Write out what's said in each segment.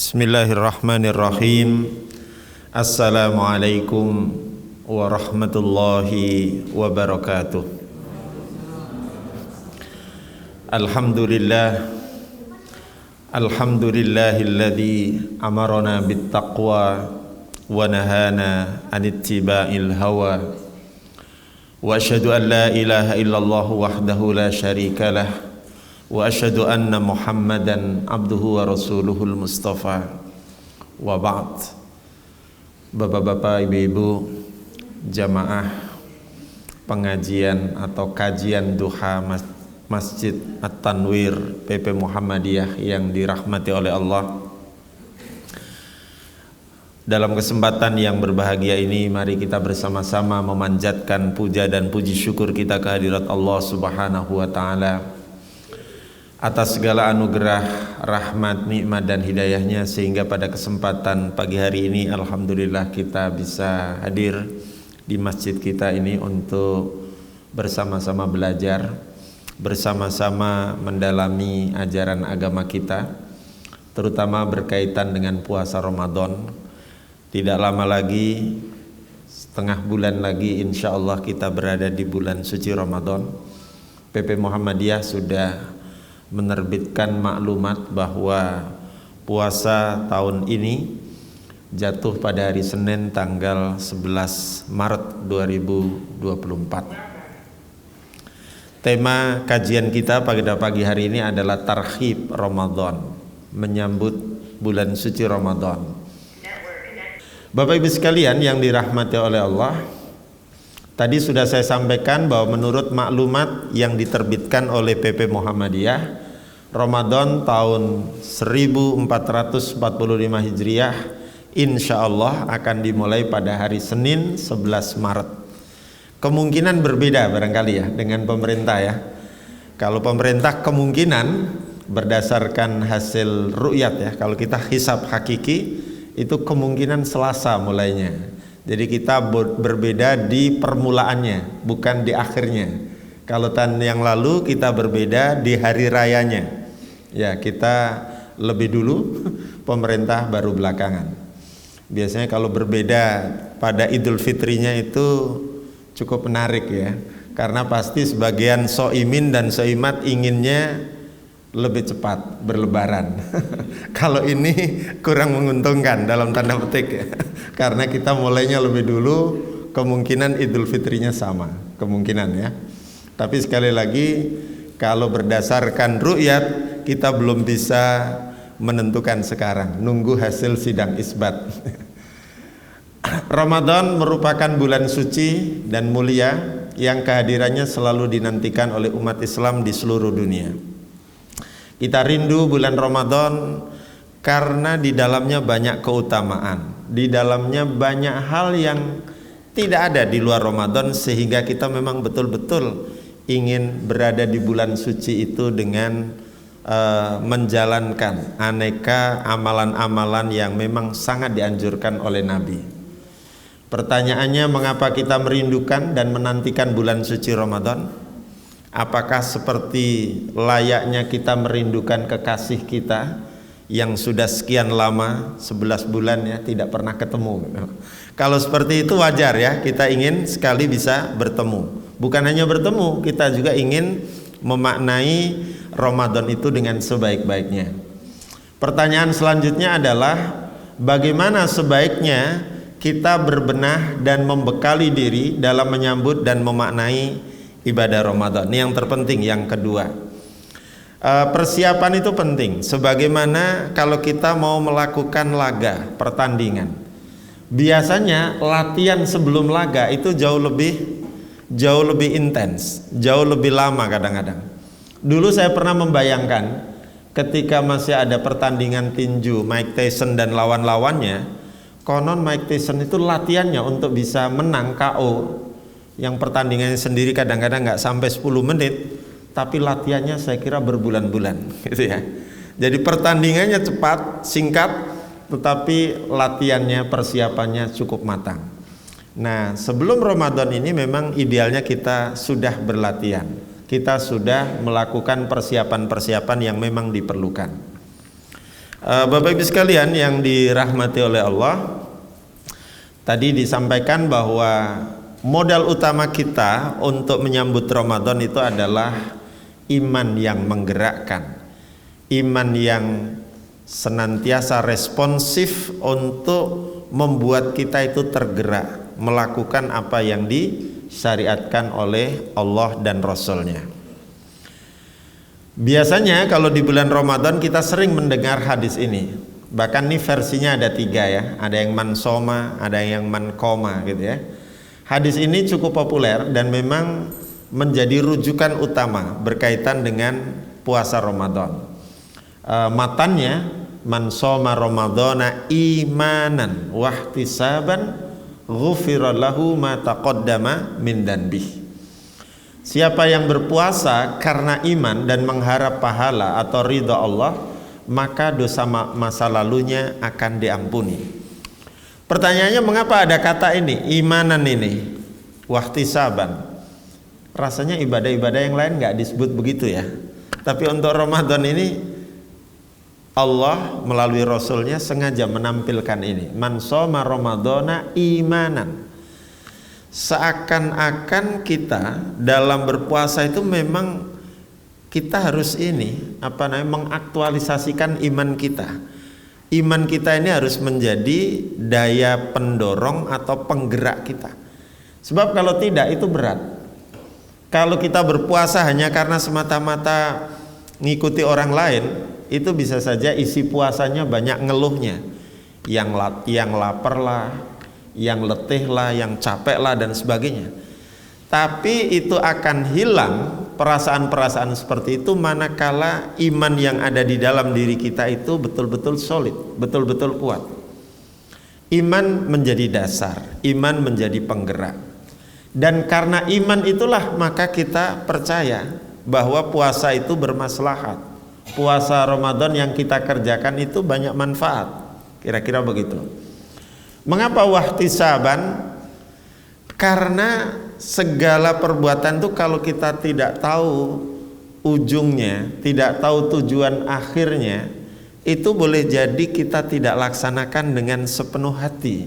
Bismillahirrahmanirrahim. Assalamualaikum warahmatullahi wabarakatuh. Alhamdulillahilladzi amarana bittaqwa wa nahana anittiba'il hawa. Wa asyhadu an la ilaha illallah wahdahu la syarikalah. Wa asyhadu anna Muhammadan abduhu wa rasuluhul mustafa. Wa ba'd. Bapak-bapak, ibu-ibu, jamaah pengajian atau kajian duha Masjid At-Tanwir PP Muhammadiyah yang dirahmati oleh Allah. Dalam kesempatan yang berbahagia ini, mari kita bersama-sama memanjatkan puja dan puji syukur kita kehadirat Allah Subhanahu wa ta'ala atas segala anugerah, rahmat, nikmat dan hidayahnya, sehingga pada kesempatan pagi hari ini alhamdulillah kita bisa hadir di masjid kita ini untuk bersama-sama belajar, bersama-sama mendalami ajaran agama kita, terutama berkaitan dengan puasa Ramadan. Tidak lama lagi, setengah bulan lagi insya Allah kita berada di bulan suci Ramadan. PP Muhammadiyah sudah menerbitkan maklumat bahwa puasa tahun ini jatuh pada hari Senin tanggal 11 Maret 2024. Tema kajian kita pada pagi hari ini adalah Tarhib Ramadan, menyambut bulan suci Ramadan. Bapak Ibu sekalian yang dirahmati oleh Allah, tadi sudah saya sampaikan bahwa menurut maklumat yang diterbitkan oleh PP Muhammadiyah, Ramadan tahun 1445 Hijriah insya Allah akan dimulai pada hari Senin 11 Maret. Kemungkinan berbeda barangkali ya dengan pemerintah ya. Kalau pemerintah kemungkinan berdasarkan hasil ru'yat ya, kalau kita hisab hakiki itu kemungkinan Selasa mulainya. Jadi kita berbeda di permulaannya, bukan di akhirnya. Kalau tahun yang lalu kita berbeda di hari rayanya. Ya, kita lebih dulu, pemerintah baru belakangan. Biasanya kalau berbeda pada Idul Fitrinya itu cukup menarik ya. Karena pasti sebagian soimin dan soimat inginnya lebih cepat berlebaran. Kalau ini kurang menguntungkan dalam tanda petik ya. Karena kita mulainya lebih dulu, kemungkinan Idul Fitrinya sama, kemungkinan ya. Tapi sekali lagi, kalau berdasarkan ru'yat, kita belum bisa menentukan sekarang, nunggu hasil sidang isbat. Ramadan merupakan bulan suci dan mulia yang kehadirannya selalu dinantikan oleh umat Islam di seluruh dunia. Kita rindu bulan Ramadan karena di dalamnya banyak keutamaan, di dalamnya banyak hal yang tidak ada di luar Ramadan, sehingga kita memang betul-betul ingin berada di bulan suci itu dengan menjalankan aneka amalan-amalan yang memang sangat dianjurkan oleh Nabi. Pertanyaannya, mengapa kita merindukan dan menantikan bulan suci Ramadan? Apakah seperti layaknya kita merindukan kekasih kita yang sudah sekian lama, 11 bulan ya, tidak pernah ketemu? Kalau seperti itu wajar ya, kita ingin sekali bisa bertemu. Bukan hanya bertemu, kita juga ingin memaknai Ramadan itu dengan sebaik-baiknya. Pertanyaan selanjutnya adalah, bagaimana sebaiknya kita berbenah dan membekali diri dalam menyambut dan memaknai ibadah Ramadan. Ini yang terpenting. Yang kedua, persiapan itu penting. Sebagaimana kalau kita mau melakukan laga, pertandingan, biasanya latihan sebelum laga itu jauh lebih intens, jauh lebih lama kadang-kadang. Dulu saya pernah membayangkan ketika masih ada pertandingan tinju Mike Tyson dan lawan-lawannya, konon Mike Tyson itu latihannya untuk bisa menang KO, yang pertandingannya sendiri kadang-kadang nggak sampai 10 menit, tapi latihannya saya kira berbulan-bulan gitu ya. Jadi pertandingannya cepat, singkat, tetapi latihannya, persiapannya cukup matang. Nah, sebelum Ramadan ini memang idealnya kita sudah berlatihan, kita sudah melakukan persiapan-persiapan yang memang diperlukan. Bapak Ibu sekalian yang dirahmati oleh Allah, tadi disampaikan bahwa modal utama kita untuk menyambut Ramadan itu adalah iman yang menggerakkan, iman yang senantiasa responsif untuk membuat kita itu tergerak melakukan apa yang disyariatkan oleh Allah dan Rasul-Nya. Biasanya kalau di bulan Ramadan kita sering mendengar hadis ini. Bahkan nih versinya ada 3 ya. Ada yang man soma, ada yang man koma gitu ya. Hadis ini cukup populer dan memang menjadi rujukan utama berkaitan dengan puasa Ramadan. Matannya man soma ramadhana imanan wahtisaban ghufira lahu ma taqaddama min danbih. Siapa yang berpuasa karena iman dan mengharap pahala atau ridha Allah, maka dosa masa lalunya akan diampuni. Pertanyaannya, mengapa ada kata ini, imanan ini, wahtisaban? Rasanya ibadah-ibadah yang lain nggak disebut begitu ya. Tapi untuk Ramadan ini Allah melalui Rasulnya sengaja menampilkan ini, man shoma ramadhana imanan. Seakan-akan kita dalam berpuasa itu memang kita harus mengaktualisasikan iman kita. Iman kita ini harus menjadi daya pendorong atau penggerak kita. Sebab kalau tidak itu berat. Kalau kita berpuasa hanya karena semata-mata ngikuti orang lain, itu bisa saja isi puasanya banyak ngeluhnya. Yang lapar lah, yang letih lah, yang capek lah dan sebagainya. Tapi itu akan hilang perasaan-perasaan seperti itu manakala iman yang ada di dalam diri kita itu betul-betul solid, betul-betul kuat. Iman menjadi dasar, iman menjadi penggerak. Dan karena iman itulah maka kita percaya bahwa puasa itu bermaslahat. Puasa Ramadan yang kita kerjakan itu banyak manfaat. Kira-kira begitu. Mengapa wahtisaban? Karena segala perbuatan itu kalau kita tidak tahu ujungnya, tidak tahu tujuan akhirnya, itu boleh jadi kita tidak laksanakan dengan sepenuh hati.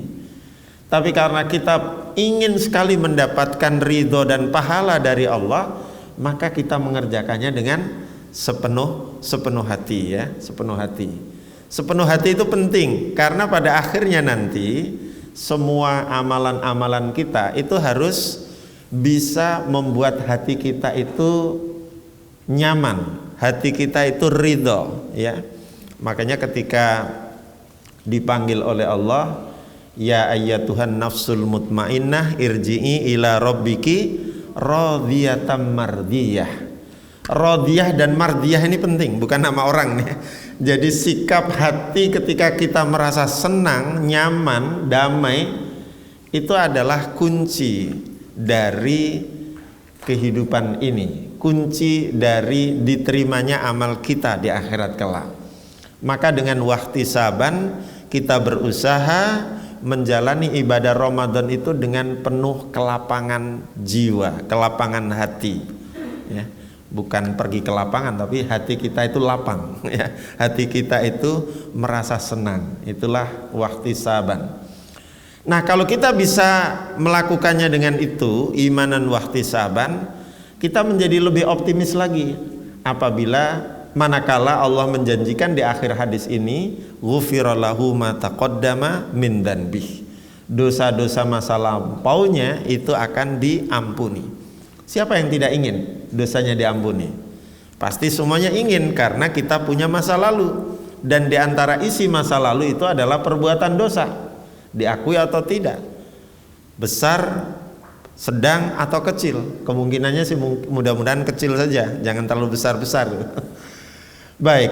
Tapi karena kita ingin sekali mendapatkan ridho dan pahala dari Allah, maka kita mengerjakannya dengan sepenuh hati ya, sepenuh hati. Sepenuh hati itu penting karena pada akhirnya nanti semua amalan-amalan kita itu harus bisa membuat hati kita itu nyaman, hati kita itu ridho ya. Makanya ketika dipanggil oleh Allah, ya ayyatuhan nafsul mutmainnah irji'i ila rabbiki radhiyatam mardiyah. Radiyah dan mardiyah ini penting, bukan nama orang nih. Jadi sikap hati ketika kita merasa senang, nyaman, damai, itu adalah kunci dari kehidupan ini, kunci dari diterimanya amal kita di akhirat kelak. Maka dengan wahtisaban kita berusaha menjalani ibadah Ramadan itu dengan penuh kelapangan jiwa, kelapangan hati ya. Bukan pergi ke lapangan, tapi hati kita itu lapang ya. Hati kita itu merasa senang. Itulah wahtisaban. Nah, kalau kita bisa melakukannya dengan itu, imanan wahtisaban, kita menjadi lebih optimis lagi apabila manakala Allah menjanjikan di akhir hadis ini, ghufira lahu ma taqaddama min danbih. Dosa-dosa masa lampaunya itu akan diampuni. Siapa yang tidak ingin dosanya diampuni? Pasti semuanya ingin karena kita punya masa lalu. Dan di antara isi masa lalu itu adalah perbuatan dosa. Diakui atau tidak. Besar, sedang atau kecil. Kemungkinannya sih mudah-mudahan kecil saja. Jangan terlalu besar-besar. Baik.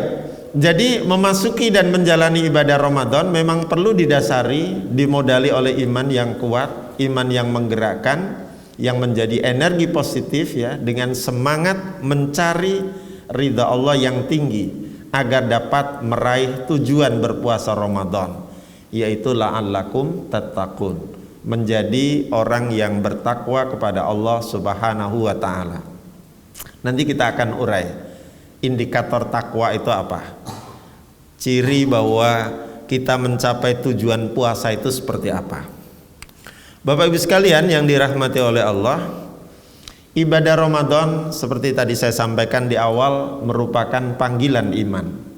Jadi memasuki dan menjalani ibadah Ramadan memang perlu didasari, dimodali oleh iman yang kuat, iman yang menggerakkan, yang menjadi energi positif ya, dengan semangat mencari ridha Allah yang tinggi agar dapat meraih tujuan berpuasa Ramadan, yaitu la'allakum tattaqun, menjadi orang yang bertakwa kepada Allah Subhanahu wa taala. Nanti kita akan urai indikator takwa itu apa. ciri bahwa kita mencapai tujuan puasa itu seperti apa. Bapak Ibu sekalian yang dirahmati oleh Allah, ibadah Ramadan seperti tadi saya sampaikan di awal merupakan panggilan iman.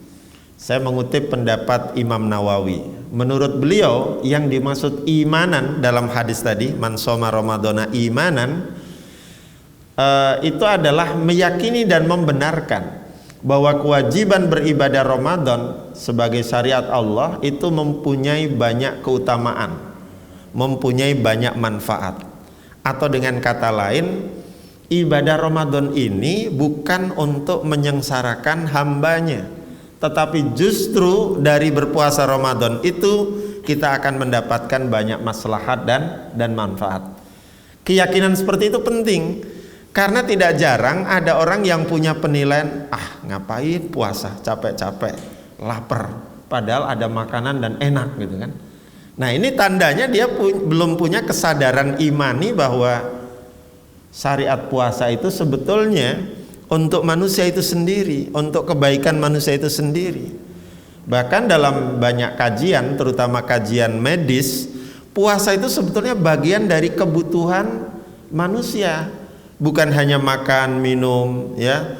Saya mengutip pendapat Imam Nawawi. Menurut beliau yang dimaksud imanan dalam hadis tadi, man shoma ramadhana imanan, itu adalah meyakini dan membenarkan bahwa kewajiban beribadah Ramadan sebagai syariat Allah itu mempunyai banyak keutamaan, mempunyai banyak manfaat. Atau dengan kata lain, ibadah Ramadan ini bukan untuk menyengsarakan hambanya, tetapi justru dari berpuasa Ramadan itu kita akan mendapatkan banyak maslahat dan manfaat. Keyakinan seperti itu penting, karena tidak jarang ada orang yang punya penilaian, ngapain puasa, capek-capek, lapar, padahal ada makanan dan enak gitu kan. Nah ini tandanya dia belum punya kesadaran imani bahwa syariat puasa itu sebetulnya untuk manusia itu sendiri, untuk kebaikan manusia itu sendiri. Bahkan dalam banyak kajian, terutama kajian medis, puasa itu sebetulnya bagian dari kebutuhan manusia. Bukan hanya makan, minum, ya,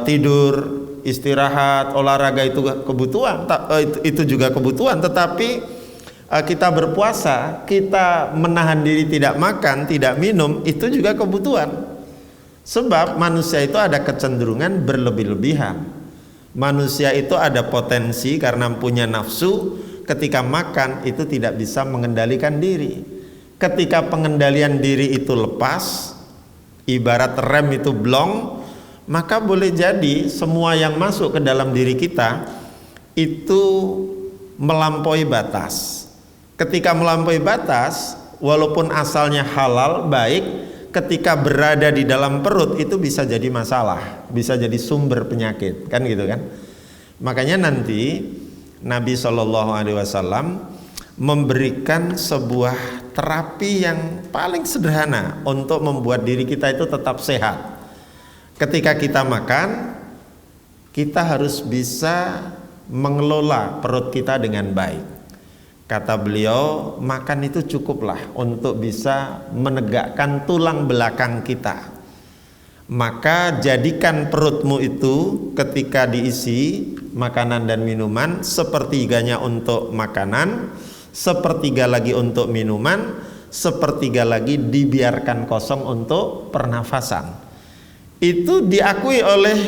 tidur, istirahat, olahraga itu kebutuhan, itu juga kebutuhan. Tetapi kita berpuasa, kita menahan diri tidak makan, tidak minum, itu juga kebutuhan. Sebab manusia itu ada kecenderungan berlebih-lebihan. Manusia itu ada potensi karena punya nafsu, ketika makan itu tidak bisa mengendalikan diri. Ketika pengendalian diri itu lepas, ibarat rem itu blong, maka boleh jadi semua yang masuk ke dalam diri kita itu melampaui batas. Ketika melampaui batas, walaupun asalnya halal, baik, ketika berada di dalam perut itu bisa jadi masalah, bisa jadi sumber penyakit, kan gitu kan. Makanya nanti Nabi SAW memberikan sebuah terapi yang paling sederhana untuk membuat diri kita itu tetap sehat. Ketika kita makan, kita harus bisa mengelola perut kita dengan baik. Kata beliau, makan itu cukuplah untuk bisa menegakkan tulang belakang kita. Maka jadikan perutmu itu ketika diisi makanan dan minuman, sepertiganya untuk makanan, sepertiga lagi untuk minuman, sepertiga lagi dibiarkan kosong untuk pernafasan. Itu diakui oleh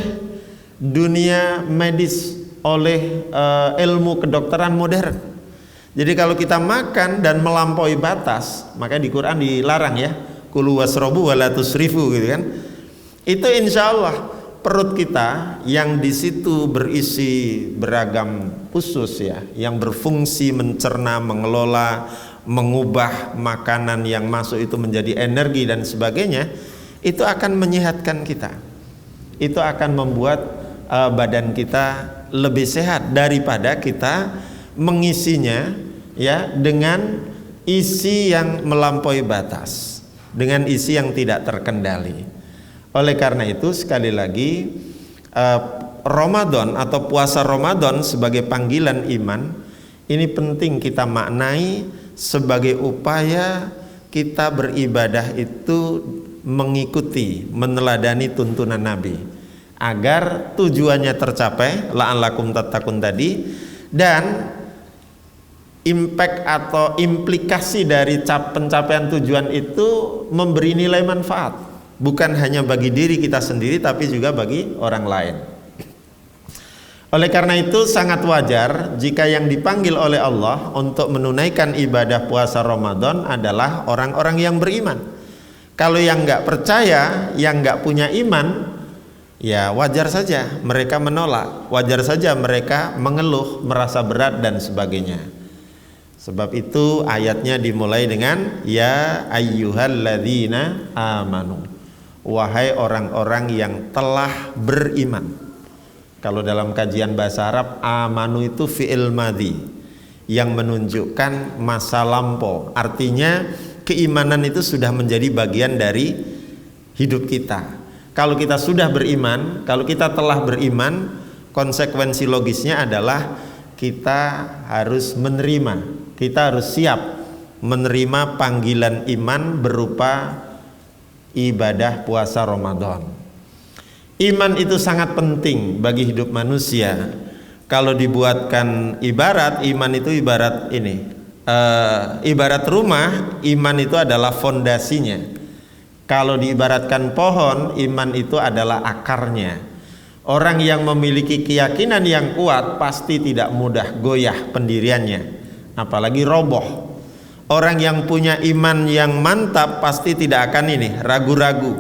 dunia medis, oleh ilmu kedokteran modern. Jadi kalau kita makan dan melampaui batas, maka di Quran dilarang ya, kulu wasrobu wala tusrifu gitu kan. Itu insya Allah perut kita yang di situ berisi beragam usus ya, yang berfungsi mencerna, mengelola, mengubah makanan yang masuk itu menjadi energi dan sebagainya, itu akan menyehatkan kita. Itu akan membuat badan kita lebih sehat daripada kita mengisinya ya dengan isi yang melampaui batas, dengan isi yang tidak terkendali. Oleh karena itu sekali lagi Ramadan atau puasa Ramadan sebagai panggilan iman ini penting kita maknai sebagai upaya kita beribadah itu mengikuti, meneladani tuntunan Nabi agar tujuannya tercapai, la'allakum tattaqun tadi, dan impact atau implikasi dari pencapaian tujuan itu memberi nilai manfaat, bukan hanya bagi diri kita sendiri tapi juga bagi orang lain. Oleh karena itu sangat wajar jika yang dipanggil oleh Allah untuk menunaikan ibadah puasa Ramadan adalah orang-orang yang beriman. Kalau yang nggak percaya, yang nggak punya iman, ya wajar saja mereka menolak, wajar saja mereka mengeluh, merasa berat dan sebagainya. Sebab itu ayatnya dimulai dengan ya ayyuhalladzina amanu, wahai orang-orang yang telah beriman. Kalau dalam kajian bahasa Arab, amanu itu fi'il madhi yang menunjukkan masa lampau. Artinya keimanan itu sudah menjadi bagian dari hidup kita. Kalau kita sudah beriman, kalau kita telah beriman, Konsekuensi logisnya adalah kita harus menerima, kita harus siap menerima panggilan iman berupa ibadah puasa Ramadan. Iman itu sangat penting bagi hidup manusia. Kalau dibuatkan ibarat, iman itu ibarat ini, ibarat rumah, iman itu adalah fondasinya. Kalau diibaratkan pohon, iman itu adalah akarnya. Orang yang memiliki keyakinan yang kuat pasti tidak mudah goyah pendiriannya, apalagi roboh. Orang yang punya iman yang mantap pasti tidak akan ragu-ragu,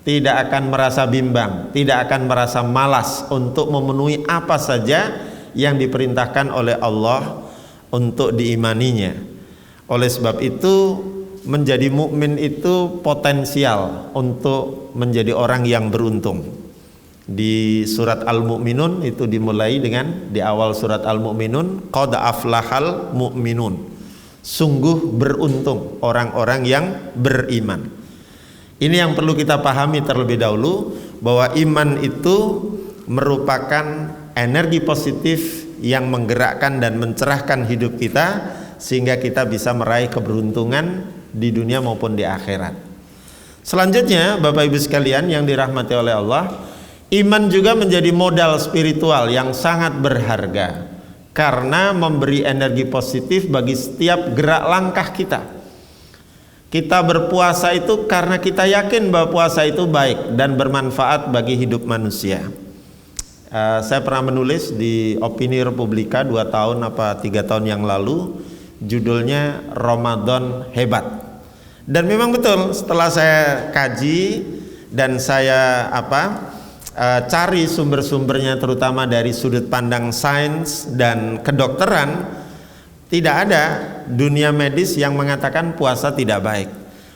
tidak akan merasa bimbang, tidak akan merasa malas untuk memenuhi apa saja yang diperintahkan oleh Allah untuk diimaninya. Oleh sebab itu, menjadi mukmin itu potensial untuk menjadi orang yang beruntung. Di surat Al-Mu'minun itu dimulai dengan, di awal surat Al-Mu'minun, qad aflahal mu'minun, sungguh beruntung orang-orang yang beriman. Ini yang perlu kita pahami terlebih dahulu, bahwa iman itu merupakan energi positif yang menggerakkan dan mencerahkan hidup kita, sehingga kita bisa meraih keberuntungan di dunia maupun di akhirat. Selanjutnya, Bapak Ibu sekalian yang dirahmati oleh Allah, iman juga menjadi modal spiritual yang sangat berharga, karena memberi energi positif bagi setiap gerak langkah kita. Kita berpuasa itu karena kita yakin bahwa puasa itu baik dan bermanfaat bagi hidup manusia. Saya pernah menulis di Opini Republika 2 tahun apa 3 tahun yang lalu, judulnya Ramadan Hebat. Dan memang betul, setelah saya kaji dan saya cari sumber-sumbernya, terutama dari sudut pandang sains dan kedokteran, tidak ada dunia medis yang mengatakan puasa tidak baik.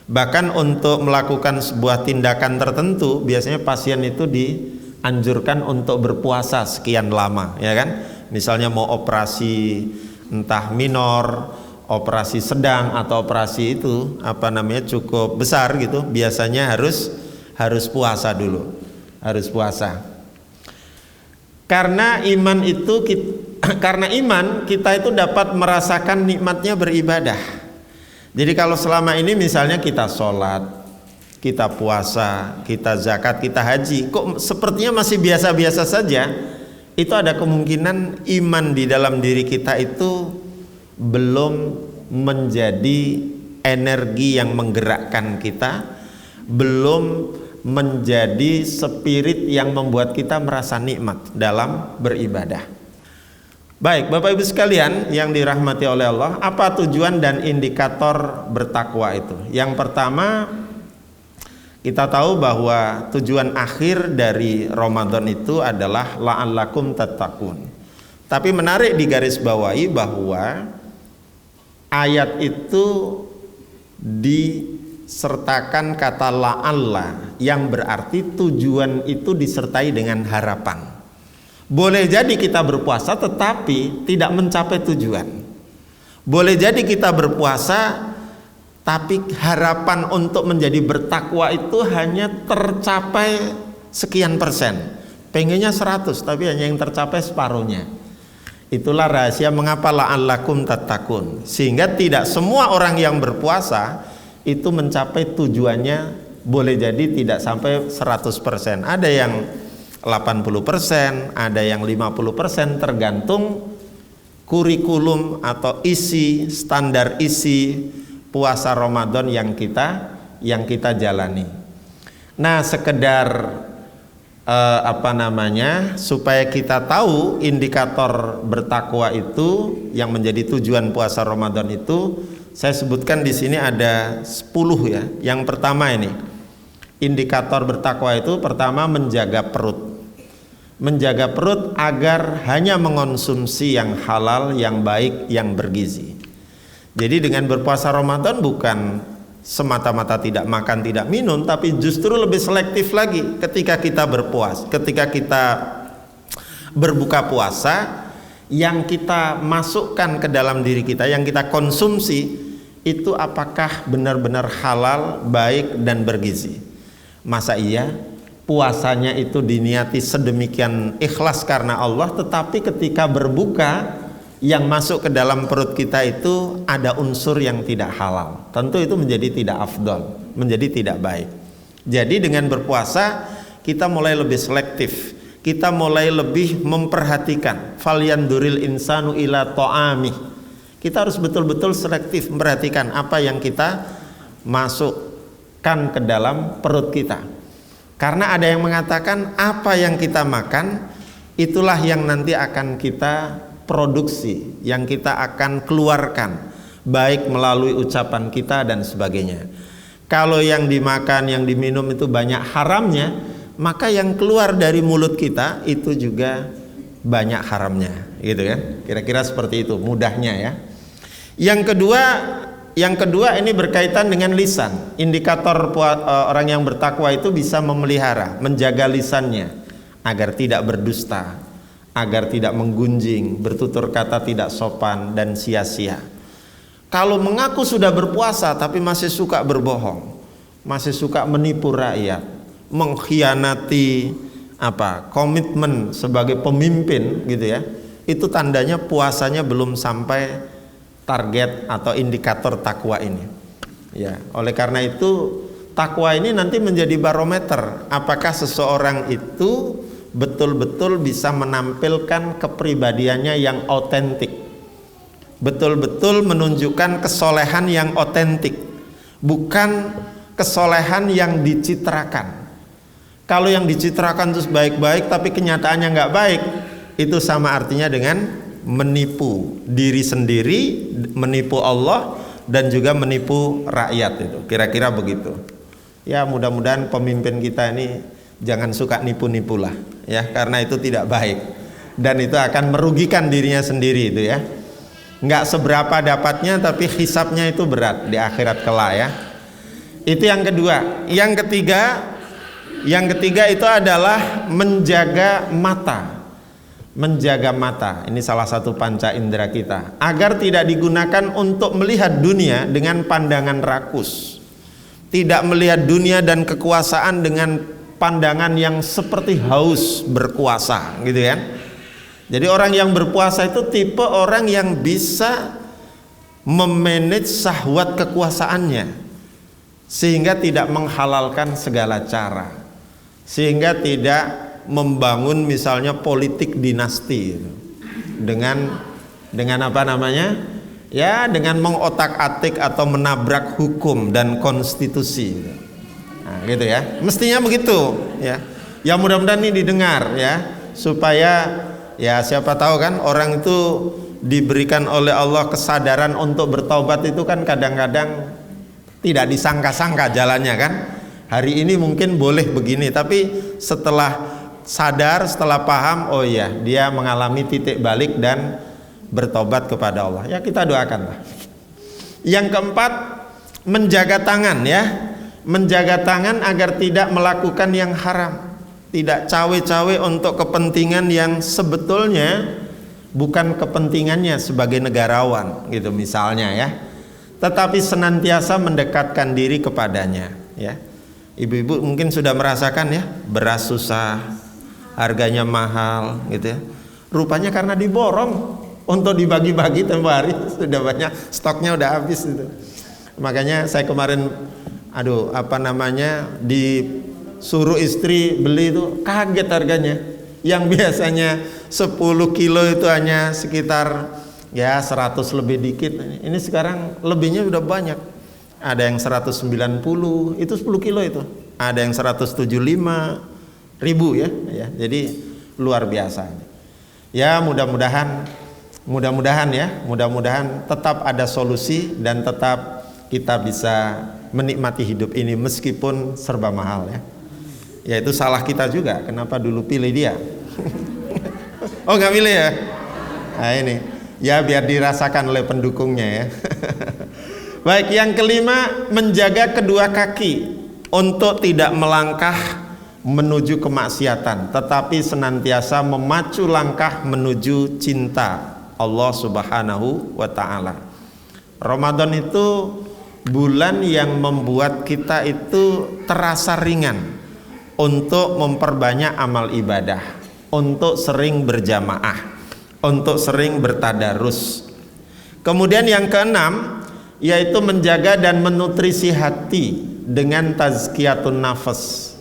Bahkan untuk melakukan sebuah tindakan tertentu, biasanya pasien itu dianjurkan untuk berpuasa sekian lama, ya kan? Misalnya mau operasi entah minor, operasi sedang, atau operasi itu cukup besar gitu, biasanya harus puasa dulu, harus puasa. Karena iman itu karena iman kita itu dapat merasakan nikmatnya beribadah. Jadi kalau selama ini misalnya kita sholat, kita puasa, kita zakat, kita haji, kok sepertinya masih biasa-biasa saja, itu ada kemungkinan iman di dalam diri kita itu belum menjadi energi yang menggerakkan kita, belum menjadi spirit yang membuat kita merasa nikmat dalam beribadah. Baik, Bapak Ibu sekalian yang dirahmati oleh Allah, apa tujuan dan indikator bertakwa itu? Yang pertama, kita tahu bahwa tujuan akhir dari Ramadan itu adalah la'allakum tattaqun. Tapi menarik digarisbawahi bahwa ayat itu disertakan kata la'alla, yang berarti tujuan itu disertai dengan harapan. Boleh jadi kita berpuasa tetapi tidak mencapai tujuan. Boleh jadi kita berpuasa tapi harapan untuk menjadi bertakwa itu hanya tercapai sekian persen. Pengennya 100 tapi hanya yang tercapai separuhnya. Itulah rahasia mengapa la'allakum tattaqun. Sehingga tidak semua orang yang berpuasa itu mencapai tujuannya, boleh jadi tidak sampai 100%. Ada yang 80%, ada yang 50%, tergantung kurikulum atau standar isi puasa Ramadan yang kita jalani. Nah, sekedar supaya kita tahu indikator bertakwa itu yang menjadi tujuan puasa Ramadan itu, saya sebutkan di sini ada 10 ya. Yang pertama ini, indikator bertakwa itu pertama menjaga perut. Menjaga perut agar hanya mengonsumsi yang halal, yang baik, yang bergizi. Jadi dengan berpuasa Ramadan bukan semata-mata tidak makan, tidak minum, tapi justru lebih selektif lagi ketika kita berpuasa. Ketika kita berbuka puasa, yang kita masukkan ke dalam diri kita, yang kita konsumsi itu apakah benar-benar halal, baik, dan bergizi. Masa iya puasanya itu diniati sedemikian ikhlas karena Allah, tetapi ketika berbuka yang masuk ke dalam perut kita itu ada unsur yang tidak halal, tentu itu menjadi tidak afdol, menjadi tidak baik. Jadi dengan berpuasa kita mulai lebih selektif, kita mulai lebih memperhatikan. Falyanduril insanu ila ta'amih. Kita harus betul-betul selektif memperhatikan apa yang kita masukkan ke dalam perut kita. Karena ada yang mengatakan apa yang kita makan itulah yang nanti akan kita produksi, yang kita akan keluarkan, baik melalui ucapan kita dan sebagainya. Kalau yang dimakan, yang diminum itu banyak haramnya, maka yang keluar dari mulut kita itu juga banyak haramnya, gitu kan? Kira-kira seperti itu mudahnya ya. Yang kedua ini berkaitan dengan lisan. Indikator orang yang bertakwa itu bisa memelihara, menjaga lisannya agar tidak berdusta, agar tidak menggunjing, bertutur kata tidak sopan dan sia-sia. Kalau mengaku sudah berpuasa tapi masih suka berbohong, masih suka menipu rakyat, mengkhianati komitmen sebagai pemimpin gitu ya, itu tandanya puasanya belum sampai target atau indikator takwa ini. Ya, oleh karena itu takwa ini nanti menjadi barometer apakah seseorang itu betul-betul bisa menampilkan kepribadiannya yang otentik, betul-betul menunjukkan kesolehan yang otentik, bukan kesolehan yang dicitrakan. Kalau yang dicitrakan terus baik-baik tapi kenyataannya nggak baik, itu sama artinya dengan menipu diri sendiri, menipu Allah dan juga menipu rakyat. Itu kira-kira begitu ya. Mudah-mudahan pemimpin kita ini jangan suka nipu-nipu lah ya, karena itu tidak baik dan itu akan merugikan dirinya sendiri itu ya. Nggak seberapa dapatnya tapi hisabnya itu berat di akhirat kelak ya. Itu yang kedua. Yang ketiga itu adalah menjaga mata. Menjaga mata, ini salah satu panca indera kita, agar tidak digunakan untuk melihat dunia dengan pandangan rakus, tidak melihat dunia dan kekuasaan dengan pandangan yang seperti haus berkuasa gitu kan. Jadi orang yang berpuasa itu tipe orang yang bisa memanage syahwat kekuasaannya sehingga tidak menghalalkan segala cara, sehingga tidak membangun misalnya politik dinasti dengan dengan mengotak-atik atau menabrak hukum dan konstitusi. Nah, gitu ya. Mestinya begitu ya. Ya mudah-mudahan ini didengar ya, supaya ya siapa tahu kan orang itu diberikan oleh Allah kesadaran untuk bertaubat itu kan kadang-kadang tidak disangka-sangka jalannya kan. Hari ini mungkin boleh begini, tapi setelah sadar, setelah paham, oh iya dia mengalami titik balik dan bertobat kepada Allah. Ya kita doakanlah. Yang keempat, menjaga tangan ya. Menjaga tangan agar tidak melakukan yang haram, tidak cawe-cawe untuk kepentingan yang sebetulnya bukan kepentingannya sebagai negarawan gitu misalnya ya, tetapi senantiasa mendekatkan diri kepadanya ya. Ibu-ibu mungkin sudah merasakan ya, beras susah, harganya mahal gitu ya. Rupanya karena diborong untuk dibagi-bagi tempo hari, sudah banyak, stoknya udah habis gitu. Makanya saya kemarin disuruh istri beli itu kaget harganya. Yang biasanya 10 kilo itu hanya sekitar ya 100 lebih dikit. Ini sekarang lebihnya udah banyak. Ada yang 190, itu 10 kilo itu. Ada yang 175 ribu ya. Jadi luar biasa. Ya mudah-mudahan tetap ada solusi dan tetap kita bisa menikmati hidup ini meskipun serba mahal ya. Ya itu salah kita juga. Kenapa dulu pilih dia? Oh nggak pilih ya? Nah ini ya biar dirasakan oleh pendukungnya ya. Baik, yang kelima, menjaga kedua kaki untuk tidak melangkah menuju kemaksiatan, tetapi senantiasa memacu langkah menuju cinta Allah Subhanahu wa ta'ala. Ramadan itu bulan yang membuat kita itu terasa ringan, untuk memperbanyak amal ibadah, untuk sering berjamaah, untuk sering bertadarus. Kemudian yang keenam, yaitu menjaga dan menutrisi hati dengan tazkiyatun nafas,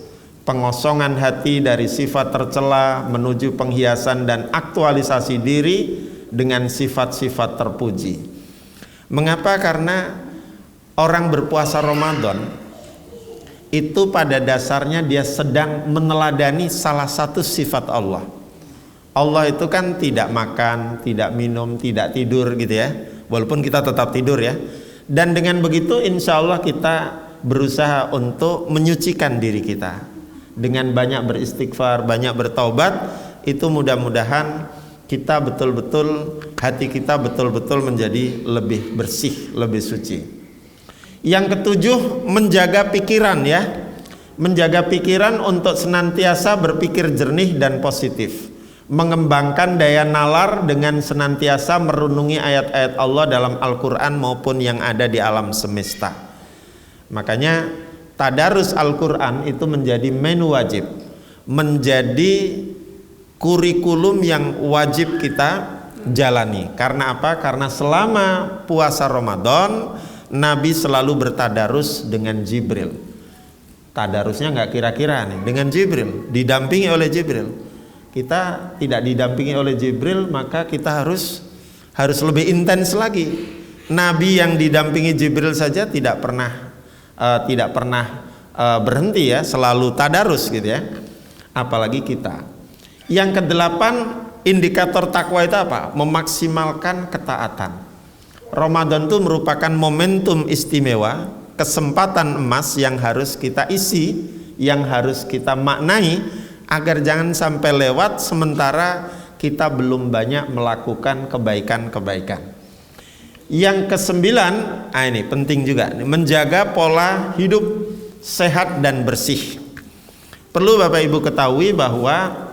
pengosongan hati dari sifat tercela menuju penghiasan dan aktualisasi diri dengan sifat-sifat terpuji. Mengapa? Karena orang berpuasa Ramadan itu pada dasarnya dia sedang meneladani salah satu sifat Allah. Allah itu kan tidak makan, tidak minum, tidak tidur gitu ya. Walaupun kita tetap tidur ya. Dan dengan begitu insya Allah kita berusaha untuk menyucikan diri kita dengan banyak beristighfar, banyak bertaubat. Itu mudah-mudahan kita betul-betul, hati kita betul-betul menjadi lebih bersih, lebih suci. Yang ketujuh, menjaga pikiran ya. Menjaga pikiran untuk senantiasa berpikir jernih dan positif, mengembangkan daya nalar dengan senantiasa merenungi ayat-ayat Allah dalam Al-Quran maupun yang ada di alam semesta. Makanya tadarus Al-Quran itu menjadi menu wajib, menjadi kurikulum yang wajib kita jalani. Karena apa? Karena selama puasa Ramadan Nabi selalu bertadarus dengan Jibril. Tadarusnya nggak kira-kira nih, dengan Jibril, didampingi oleh Jibril. Kita tidak didampingi oleh Jibril, maka kita harus lebih intens lagi. Nabi yang didampingi Jibril saja tidak pernah berhenti ya, selalu tadarus gitu ya. Apalagi kita. Yang kedelapan, indikator takwa itu apa? Memaksimalkan ketaatan. Ramadan itu merupakan momentum istimewa, kesempatan emas yang harus kita isi, yang harus kita maknai agar jangan sampai lewat sementara kita belum banyak melakukan kebaikan-kebaikan. Yang kesembilan, ini penting juga, menjaga pola hidup sehat dan bersih. Perlu Bapak Ibu ketahui bahwa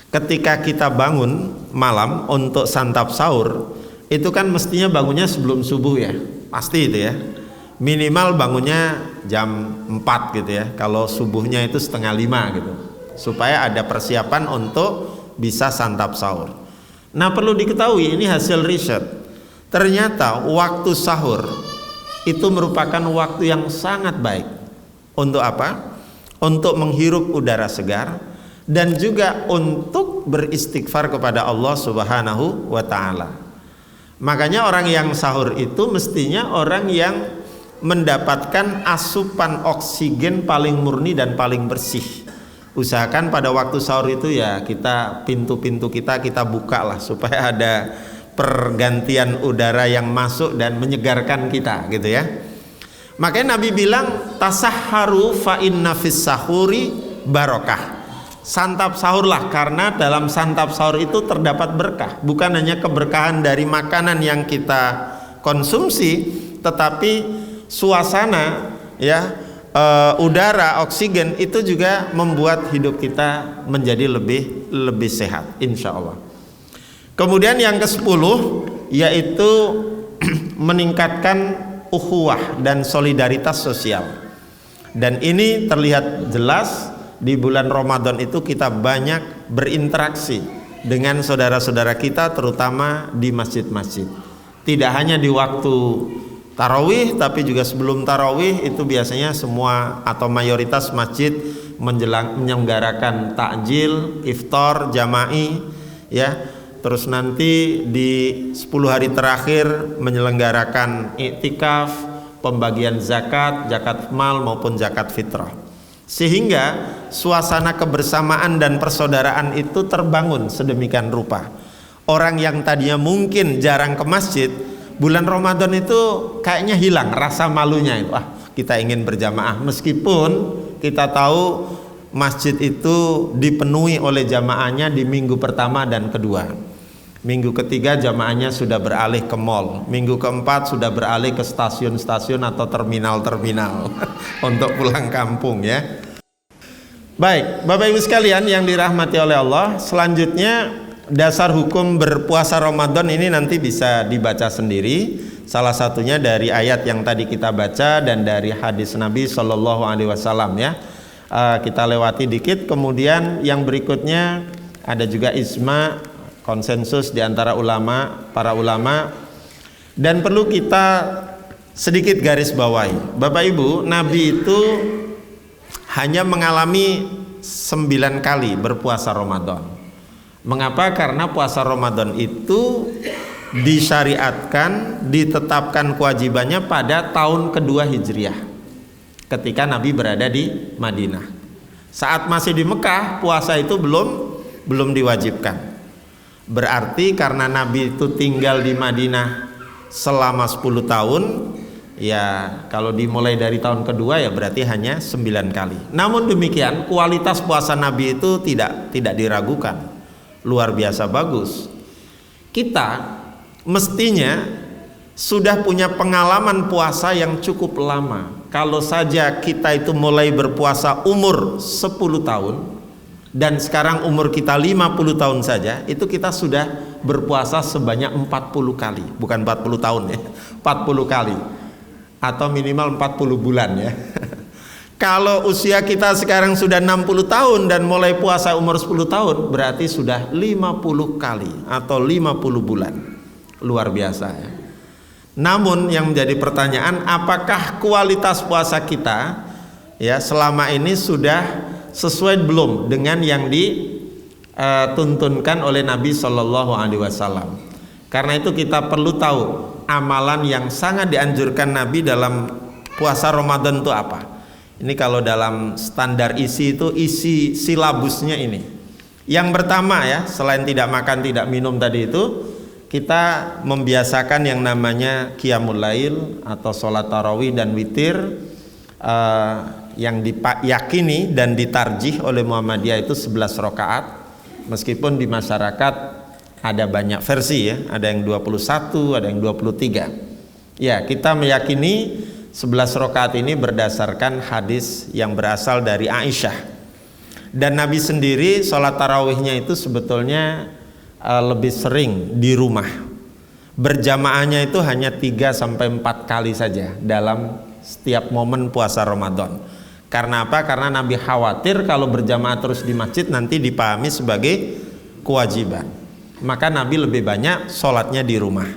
ketika kita bangun malam untuk santap sahur, itu kan mestinya bangunnya sebelum subuh ya, pasti itu ya. Minimal bangunnya jam 4 gitu ya, kalau subuhnya itu 4:30 gitu, supaya ada persiapan untuk bisa santap sahur. Nah perlu diketahui, ini hasil riset, ternyata waktu sahur itu merupakan waktu yang sangat baik. Untuk apa? Untuk menghirup udara segar dan juga untuk beristighfar kepada Allah Subhanahu wa Ta'ala. Makanya orang yang sahur itu mestinya orang yang mendapatkan asupan oksigen paling murni dan paling bersih. Usahakan pada waktu sahur itu ya kita pintu-pintu kita buka lah, supaya ada pergantian udara yang masuk dan menyegarkan kita gitu ya. Makanya Nabi bilang tasahharu fa inna fis sahuri barokah. Santap sahurlah, karena dalam santap sahur itu terdapat berkah. Bukan hanya keberkahan dari makanan yang kita konsumsi, tetapi suasana ya, udara, oksigen itu juga membuat hidup kita menjadi lebih sehat insya Allah. Kemudian yang ke-10 yaitu meningkatkan ukhuwah dan solidaritas sosial. Dan ini terlihat jelas di bulan Ramadan itu kita banyak berinteraksi dengan saudara-saudara kita, terutama di masjid-masjid. Tidak hanya di waktu tarawih, tapi juga sebelum tarawih itu biasanya semua atau mayoritas masjid menyelenggarakan takjil, iftar, jama'i ya. Terus nanti di 10 hari terakhir menyelenggarakan iktikaf, pembagian zakat mal maupun zakat fitrah. Sehingga suasana kebersamaan dan persaudaraan itu terbangun sedemikian rupa. Orang yang tadinya mungkin jarang ke masjid, bulan Ramadan itu kayaknya hilang rasa malunya itu. Kita ingin berjamaah, meskipun kita tahu masjid itu dipenuhi oleh jamaahnya di minggu pertama dan kedua. Minggu ketiga jamaahnya sudah beralih ke mal. Minggu keempat sudah beralih ke stasiun-stasiun atau terminal-terminal untuk pulang kampung ya. Baik, Bapak Ibu sekalian yang dirahmati oleh Allah, selanjutnya dasar hukum berpuasa Ramadan ini nanti bisa dibaca sendiri. Salah satunya dari ayat yang tadi kita baca dan dari hadis Nabi Shallallahu Alaihi Wasallam ya. kita lewati dikit. Kemudian yang berikutnya ada juga ijma, konsensus di antara para ulama. Dan perlu kita sedikit garis bawahi, Bapak Ibu, Nabi itu hanya mengalami 9 kali berpuasa Ramadan. Mengapa? Karena puasa Ramadan itu disyariatkan, ditetapkan kewajibannya pada tahun kedua Hijriah, ketika Nabi berada di Madinah. Saat masih di Mekah, puasa itu belum diwajibkan. Berarti karena Nabi itu tinggal di Madinah selama 10 tahun, ya kalau dimulai dari tahun kedua ya berarti hanya 9 kali. Namun demikian kualitas puasa Nabi itu tidak diragukan, luar biasa bagus. Kita mestinya sudah punya pengalaman puasa yang cukup lama. Kalau saja kita itu mulai berpuasa umur 10 tahun dan sekarang umur kita 50 tahun saja, itu kita sudah berpuasa sebanyak 40 kali. Bukan 40 tahun ya, 40 kali. Atau minimal 40 bulan ya. Kalau usia kita sekarang sudah 60 tahun dan mulai puasa umur 10 tahun, berarti sudah 50 kali atau 50 bulan. Luar biasa ya. Namun yang menjadi pertanyaan, apakah kualitas puasa kita ya selama ini sudah sesuai belum dengan yang dituntunkan oleh Nabi Shallallahu Alaihi Wasallam? Karena itu kita perlu tahu amalan yang sangat dianjurkan Nabi dalam puasa Ramadan itu apa. Ini kalau dalam standar isi itu isi silabusnya ini. Yang pertama ya, selain tidak makan tidak minum tadi itu, kita membiasakan yang namanya qiyamul lail atau sholat tarawih dan witir, yang diyakini dan ditarjih oleh Muhammadiyah itu 11 rakaat. Meskipun di masyarakat ada banyak versi ya, ada yang 21, ada yang 23. Ya, kita meyakini 11 rakaat ini berdasarkan hadis yang berasal dari Aisyah. Dan Nabi sendiri sholat tarawihnya itu sebetulnya lebih sering di rumah. Berjamaahnya itu hanya 3-4 kali saja dalam setiap momen puasa Ramadan. Karena apa? Karena Nabi khawatir kalau berjamaah terus di masjid nanti dipahami sebagai kewajiban. Maka Nabi lebih banyak sholatnya di rumah.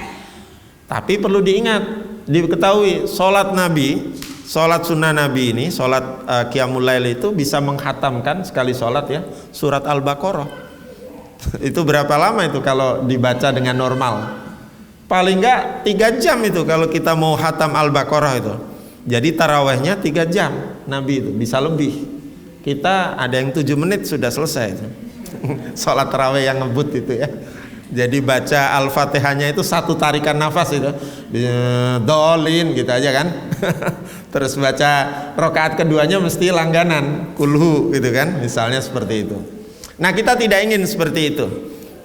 Tapi perlu diingat, diketahui sholat Nabi, sholat sunnah Nabi ini, sholat qiyamul lail itu bisa menghatamkan sekali sholat ya surat Al-Baqarah. Itu berapa lama itu kalau dibaca dengan normal? Paling enggak 3 jam itu kalau kita mau hatam Al-Baqarah itu. Jadi tarawehnya 3 jam Nabi itu, bisa lebih. Kita ada yang 7 menit sudah selesai itu. Sholat taraweh yang ngebut itu ya. Jadi baca Al-Fatihahnya itu 1 tarikan nafas itu, dolin gitu aja kan. Terus baca rakaat keduanya mesti langganan, kulhu gitu kan, misalnya seperti itu. Nah kita tidak ingin seperti itu,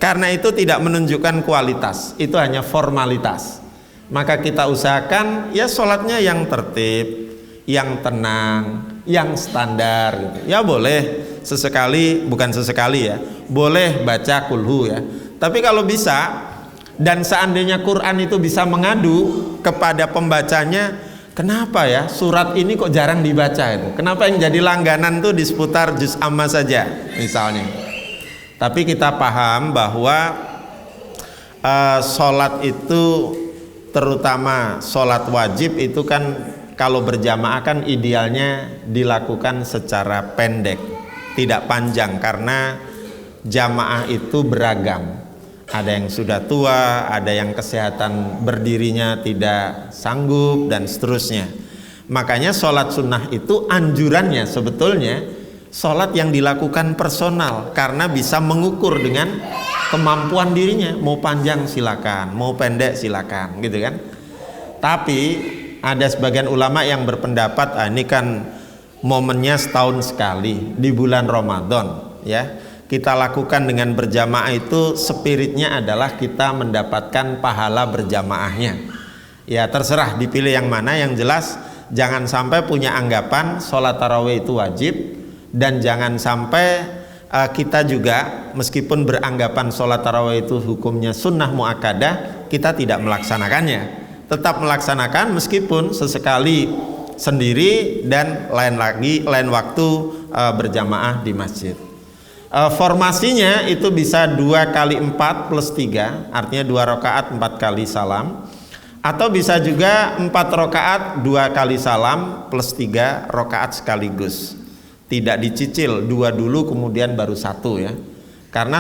karena itu tidak menunjukkan kualitas, itu hanya formalitas. Maka kita usahakan ya sholatnya yang tertib, yang tenang, yang standar gitu. Ya boleh sesekali, bukan sesekali ya, boleh baca kulhu ya. Tapi kalau bisa, dan seandainya Quran itu bisa mengadu kepada pembacanya, kenapa ya surat ini kok jarang dibaca itu? Kenapa yang jadi langganan tuh di seputar juz amma saja misalnya? Tapi kita paham bahwa sholat itu, terutama sholat wajib itu kan kalau berjamaah kan idealnya dilakukan secara pendek, tidak panjang, karena jamaah itu beragam. Ada yang sudah tua, ada yang kesehatan berdirinya tidak sanggup dan seterusnya. Makanya sholat sunnah itu anjurannya sebetulnya sholat yang dilakukan personal, karena bisa mengukur dengan kemampuan dirinya, mau panjang silakan, mau pendek silakan gitu kan. Tapi ada sebagian ulama yang berpendapat ini kan momennya setahun sekali di bulan Ramadan ya, kita lakukan dengan berjamaah itu spiritnya adalah kita mendapatkan pahala berjamaahnya. Ya terserah dipilih yang mana, yang jelas jangan sampai punya anggapan sholat tarawih itu wajib, dan jangan sampai kita juga meskipun beranggapan sholat tarawih itu hukumnya sunnah muakkadah, kita tidak melaksanakannya. Tetap melaksanakan meskipun sesekali sendiri dan lain waktu berjamaah di masjid. Formasinya itu bisa 2 kali 4 plus 3, artinya 2 rakaat 4 kali salam, atau bisa juga 4 rakaat 2 kali salam plus 3 rakaat sekaligus. Tidak dicicil 2 dulu kemudian baru 1 ya. Karena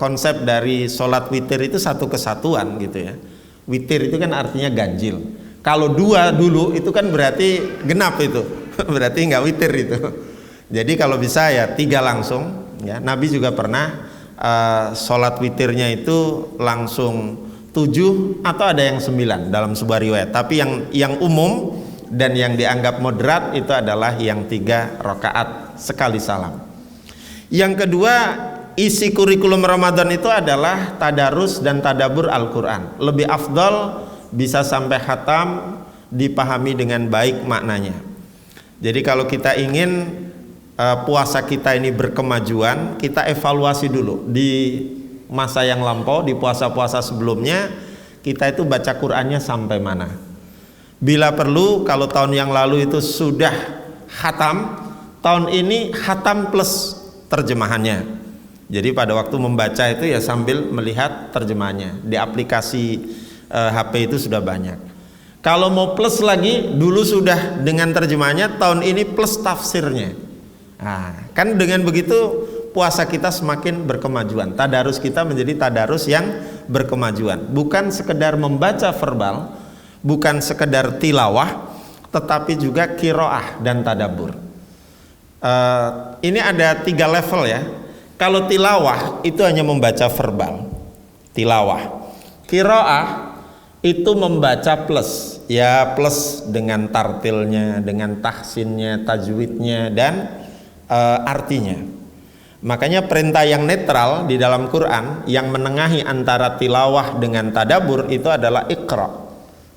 konsep dari sholat witir itu satu kesatuan gitu ya. Witir itu kan artinya ganjil. Kalau 2 dulu itu kan berarti genap itu. Berarti nggak witir itu. Jadi kalau bisa ya 3 langsung ya. Nabi juga pernah sholat witirnya itu langsung 7 atau ada yang 9 dalam sebuah riwayat. Tapi yang umum dan yang dianggap moderat itu adalah yang 3 rakaat sekali salam. Yang kedua, isi kurikulum Ramadan itu adalah tadarus dan tadabbur Al-Quran. Lebih afdal bisa sampai khatam, dipahami dengan baik maknanya. Jadi kalau kita ingin puasa kita ini berkemajuan, kita evaluasi dulu di masa yang lampau, di puasa-puasa sebelumnya kita itu baca Qur'annya sampai mana. Bila perlu, kalau tahun yang lalu itu sudah khatam, tahun ini khatam plus terjemahannya. Jadi pada waktu membaca itu ya sambil melihat terjemahannya. Di aplikasi HP itu sudah banyak. Kalau mau plus lagi, dulu sudah dengan terjemahannya, tahun ini plus tafsirnya. Nah, kan dengan begitu puasa kita semakin berkemajuan. Tadarus kita menjadi tadarus yang berkemajuan. Bukan sekedar membaca verbal, bukan sekedar tilawah, tetapi juga qiraah dan tadabbur. Ini ada 3 level ya. Kalau tilawah itu hanya membaca verbal, tilawah. Qiraah itu membaca plus, ya plus dengan tartilnya, dengan tahsinnya, tajwidnya dan artinya. Makanya perintah yang netral di dalam Quran yang menengahi antara tilawah dengan tadabbur itu adalah iqra.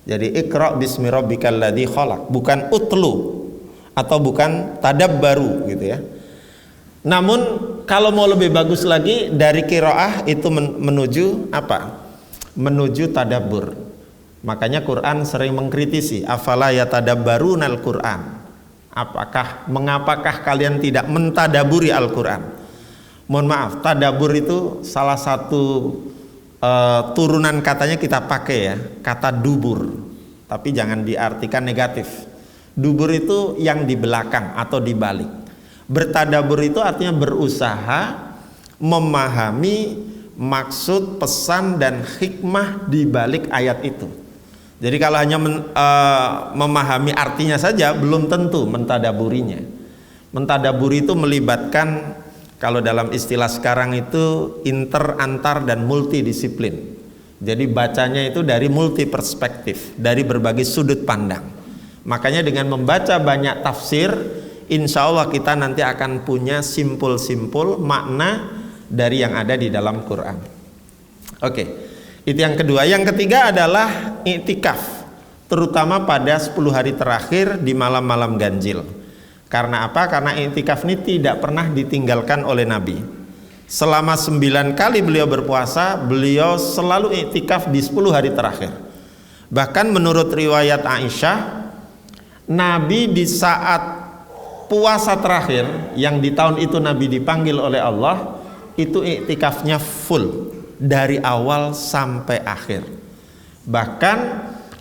Jadi iqra bismi rabbikal ladzi khalaq, bukan utlu atau bukan tadabbaru gitu ya. Namun kalau mau lebih bagus lagi dari qiraah itu menuju apa? Menuju tadabbur. Makanya Quran sering mengkritisi, afala yatadabbarunal Quran. Mengapakah kalian tidak mentadaburi Al-Quran? Mohon maaf, tadabur itu salah satu turunan katanya kita pakai ya, kata dubur, tapi jangan diartikan negatif. Dubur itu yang di belakang atau di balik. Bertadabur itu artinya berusaha memahami maksud, pesan dan hikmah di balik ayat itu. Jadi kalau hanya memahami artinya saja belum tentu mentadaburinya. Mentadaburi itu melibatkan, kalau dalam istilah sekarang itu antar dan multidisiplin. Jadi bacanya itu dari multi perspektif, dari berbagai sudut pandang. Makanya dengan membaca banyak tafsir, insya Allah kita nanti akan punya simpul-simpul makna dari yang ada di dalam Quran. Oke, itu yang kedua. Yang ketiga adalah i'tikaf, terutama pada 10 hari terakhir di malam-malam ganjil. Karena apa? Karena i'tikaf ini tidak pernah ditinggalkan oleh Nabi. Selama 9 kali beliau berpuasa, beliau selalu i'tikaf di 10 hari terakhir. Bahkan menurut riwayat Aisyah, Nabi di saat puasa terakhir yang di tahun itu Nabi dipanggil oleh Allah, itu i'tikafnya full dari awal sampai akhir. Bahkan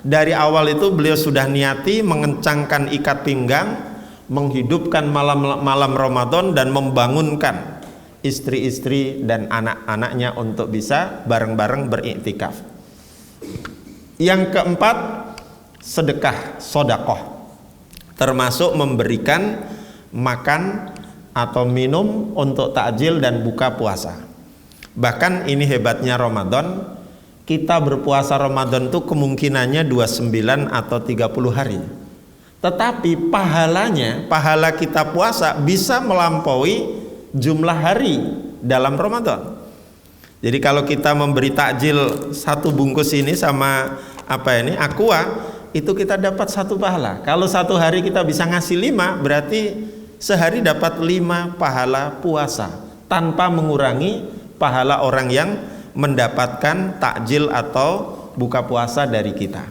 dari awal itu beliau sudah niati mengencangkan ikat pinggang, menghidupkan malam Ramadan dan membangunkan istri-istri dan anak-anaknya untuk bisa bareng-bareng beriktikaf. Yang keempat, sedekah, sodakoh, termasuk memberikan makan atau minum untuk takjil dan buka puasa. Bahkan ini hebatnya Ramadan, kita berpuasa Ramadan itu kemungkinannya 29 atau 30 hari. Tetapi pahala kita puasa bisa melampaui jumlah hari dalam Ramadan. Jadi kalau kita memberi takjil 1 bungkus ini sama aqua, itu kita dapat 1 pahala. Kalau 1 hari kita bisa ngasih 5, berarti sehari dapat 5 pahala puasa tanpa mengurangi pahala orang yang mendapatkan takjil atau buka puasa dari kita.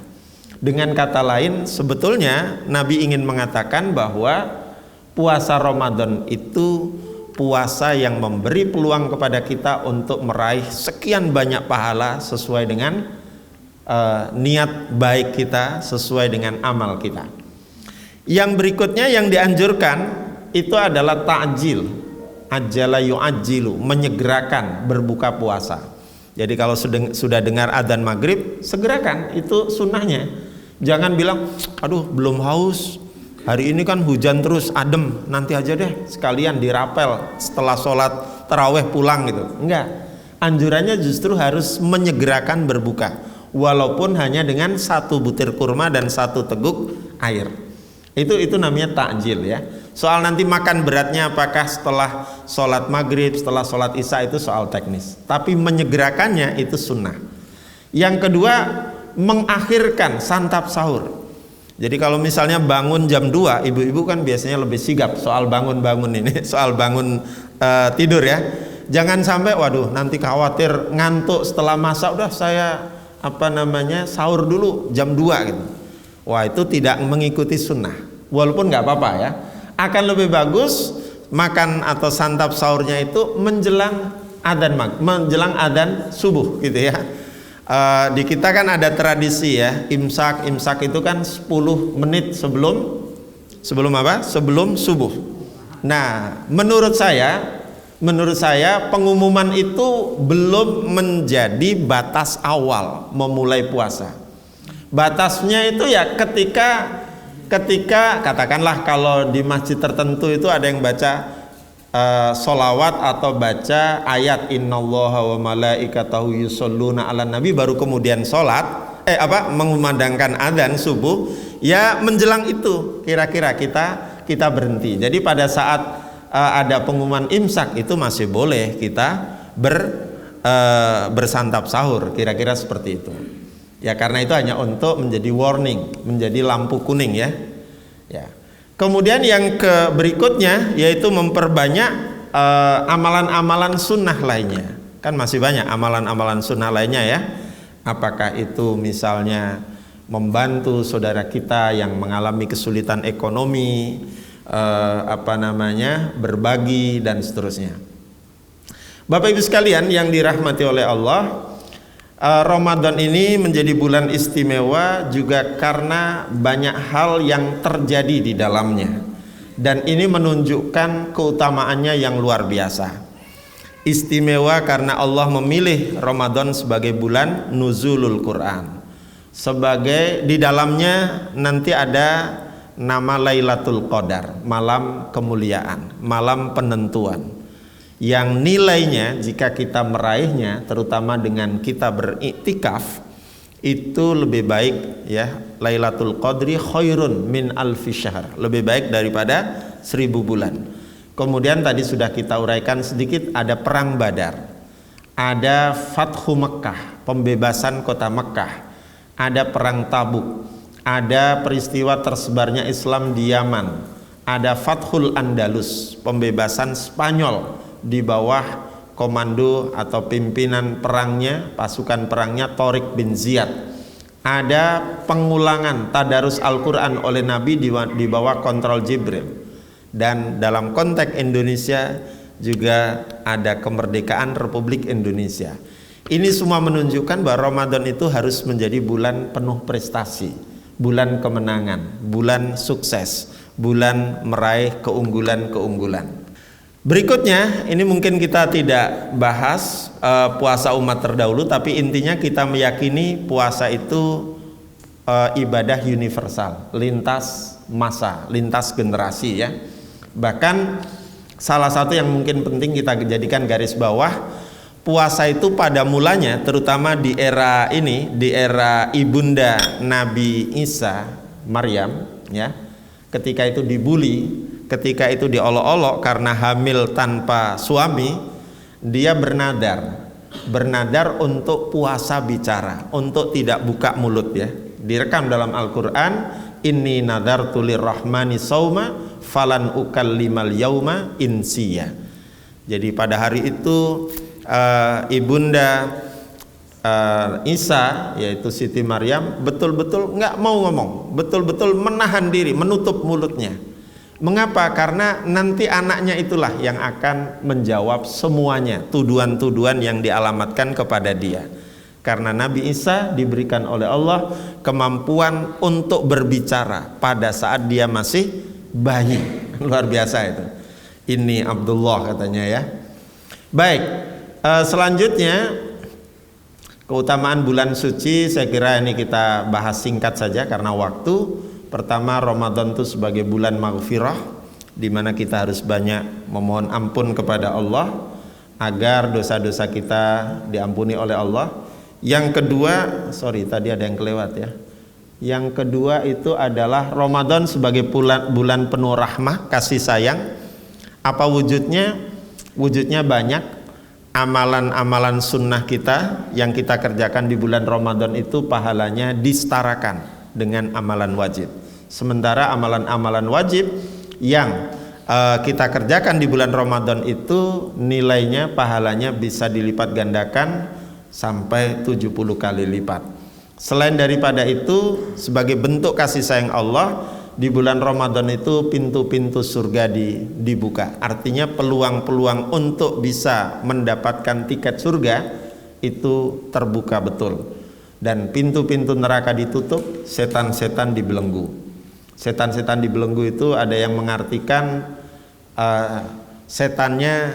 Dengan kata lain, sebetulnya Nabi ingin mengatakan bahwa puasa Ramadan itu puasa yang memberi peluang kepada kita untuk meraih sekian banyak pahala sesuai dengan niat baik kita, sesuai dengan amal kita. Yang berikutnya yang dianjurkan itu adalah ta'jil, ajala yu'ajjilu, menyegerakan berbuka puasa. Jadi kalau sudah dengar adzan maghrib, segerakan, itu sunnahnya. Jangan bilang, aduh belum haus, hari ini kan hujan terus, adem, nanti aja deh sekalian dirapel setelah sholat taraweh pulang gitu. Enggak, anjurannya justru harus menyegerakan berbuka, walaupun hanya dengan 1 butir kurma dan 1 teguk air. Itu namanya takjil ya. Soal nanti makan beratnya apakah setelah sholat maghrib, setelah sholat isya, itu soal teknis. Tapi menyegerakannya itu sunnah. Yang kedua, mengakhirkan santap sahur. Jadi kalau misalnya bangun jam 2, ibu-ibu kan biasanya lebih sigap soal bangun-bangun ini, soal bangun tidur ya. Jangan sampai waduh nanti khawatir ngantuk setelah masak, udah saya sahur dulu jam 2 gitu. Wah, itu tidak mengikuti sunnah. Walaupun nggak apa-apa ya, akan lebih bagus makan atau santap sahurnya itu menjelang adzan subuh gitu ya. Di kita kan ada tradisi ya, imsak itu kan 10 menit sebelum subuh. Nah, menurut saya pengumuman itu belum menjadi batas awal memulai puasa. Batasnya itu ya ketika katakanlah kalau di masjid tertentu itu ada yang baca sholawat atau baca ayat innallaha wa malaikatahu yusholluna ala nabi, baru kemudian sholat mengumandangkan adzan subuh, ya menjelang itu kira-kira kita berhenti. Jadi pada saat ada pengumuman imsak itu masih boleh kita bersantap sahur, kira-kira seperti itu. Ya, karena itu hanya untuk menjadi warning, menjadi lampu kuning ya. Ya. Kemudian yang berikutnya yaitu memperbanyak amalan-amalan sunnah lainnya. Kan masih banyak amalan-amalan sunnah lainnya ya. Apakah itu misalnya membantu saudara kita yang mengalami kesulitan ekonomi, berbagi dan seterusnya. Bapak Ibu sekalian yang dirahmati oleh Allah, Ramadan ini menjadi bulan istimewa juga karena banyak hal yang terjadi di dalamnya, dan ini menunjukkan keutamaannya yang luar biasa. Istimewa karena Allah memilih Ramadan sebagai bulan nuzulul Quran, sebagai di dalamnya nanti ada nama Lailatul Qadar, malam kemuliaan, malam penentuan, yang nilainya jika kita meraihnya, terutama dengan kita beriktikaf, itu lebih baik ya. Lailatul Qadri khairun min alfi syahr, lebih baik daripada 1000 bulan. Kemudian tadi sudah kita uraikan sedikit, ada perang Badar, ada Fathu Mekkah, pembebasan kota Mekkah, ada perang Tabuk, ada peristiwa tersebarnya Islam di Yaman, ada Fathul Andalus, pembebasan Spanyol di bawah komando atau pimpinan perangnya, pasukan perangnya Tariq bin Ziyad. Ada pengulangan tadarus Al-Quran oleh Nabi di bawah kontrol Jibril. Dan dalam konteks Indonesia juga ada kemerdekaan Republik Indonesia. Ini semua menunjukkan bahwa Ramadan itu harus menjadi bulan penuh prestasi, bulan kemenangan, bulan sukses, bulan meraih keunggulan-keunggulan. Berikutnya, ini mungkin kita tidak bahas puasa umat terdahulu, tapi intinya kita meyakini puasa itu ibadah universal, lintas masa, lintas generasi ya. Bahkan salah satu yang mungkin penting kita jadikan garis bawah, puasa itu pada mulanya, terutama di era ini, di era ibunda Nabi Isa, Maryam ya, ketika itu dibully, ketika itu diolok-olok karena hamil tanpa suami, dia bernadar untuk puasa bicara, untuk tidak buka mulut ya. Direkam dalam Al-Quran, inni nadartu lirrahmani sauma falan ukallimal yauma insiya. Jadi pada hari itu ibunda Isa, yaitu Siti Maryam, betul-betul nggak mau ngomong, betul-betul menahan diri, menutup mulutnya. Mengapa? Karena nanti anaknya itulah yang akan menjawab semuanya, tuduhan-tuduhan yang dialamatkan kepada dia. Karena Nabi Isa diberikan oleh Allah kemampuan untuk berbicara pada saat dia masih bayi. Luar biasa itu. Ini Abdullah katanya ya. Baik, selanjutnya keutamaan bulan suci, saya kira ini kita bahas singkat saja karena waktu. Pertama, Ramadan itu sebagai bulan maghfirah, di mana kita harus banyak memohon ampun kepada Allah agar dosa-dosa kita diampuni oleh Allah. Yang kedua, tadi ada yang kelewat ya. Yang kedua itu adalah Ramadan sebagai bulan penuh rahmah, kasih sayang. Apa wujudnya? Wujudnya banyak. Amalan-amalan sunnah kita yang kita kerjakan di bulan Ramadan itu pahalanya disetarakan dengan amalan wajib. Sementara amalan-amalan wajib yang kita kerjakan di bulan Ramadan itu nilainya, pahalanya bisa dilipat gandakan sampai 70 kali lipat. Selain daripada itu, sebagai bentuk kasih sayang Allah, di bulan Ramadan itu pintu-pintu surga dibuka. Artinya peluang-peluang untuk bisa mendapatkan tiket surga itu terbuka betul. Dan pintu-pintu neraka ditutup, setan-setan dibelenggu. Setan-setan dibelenggu itu ada yang mengartikan setannya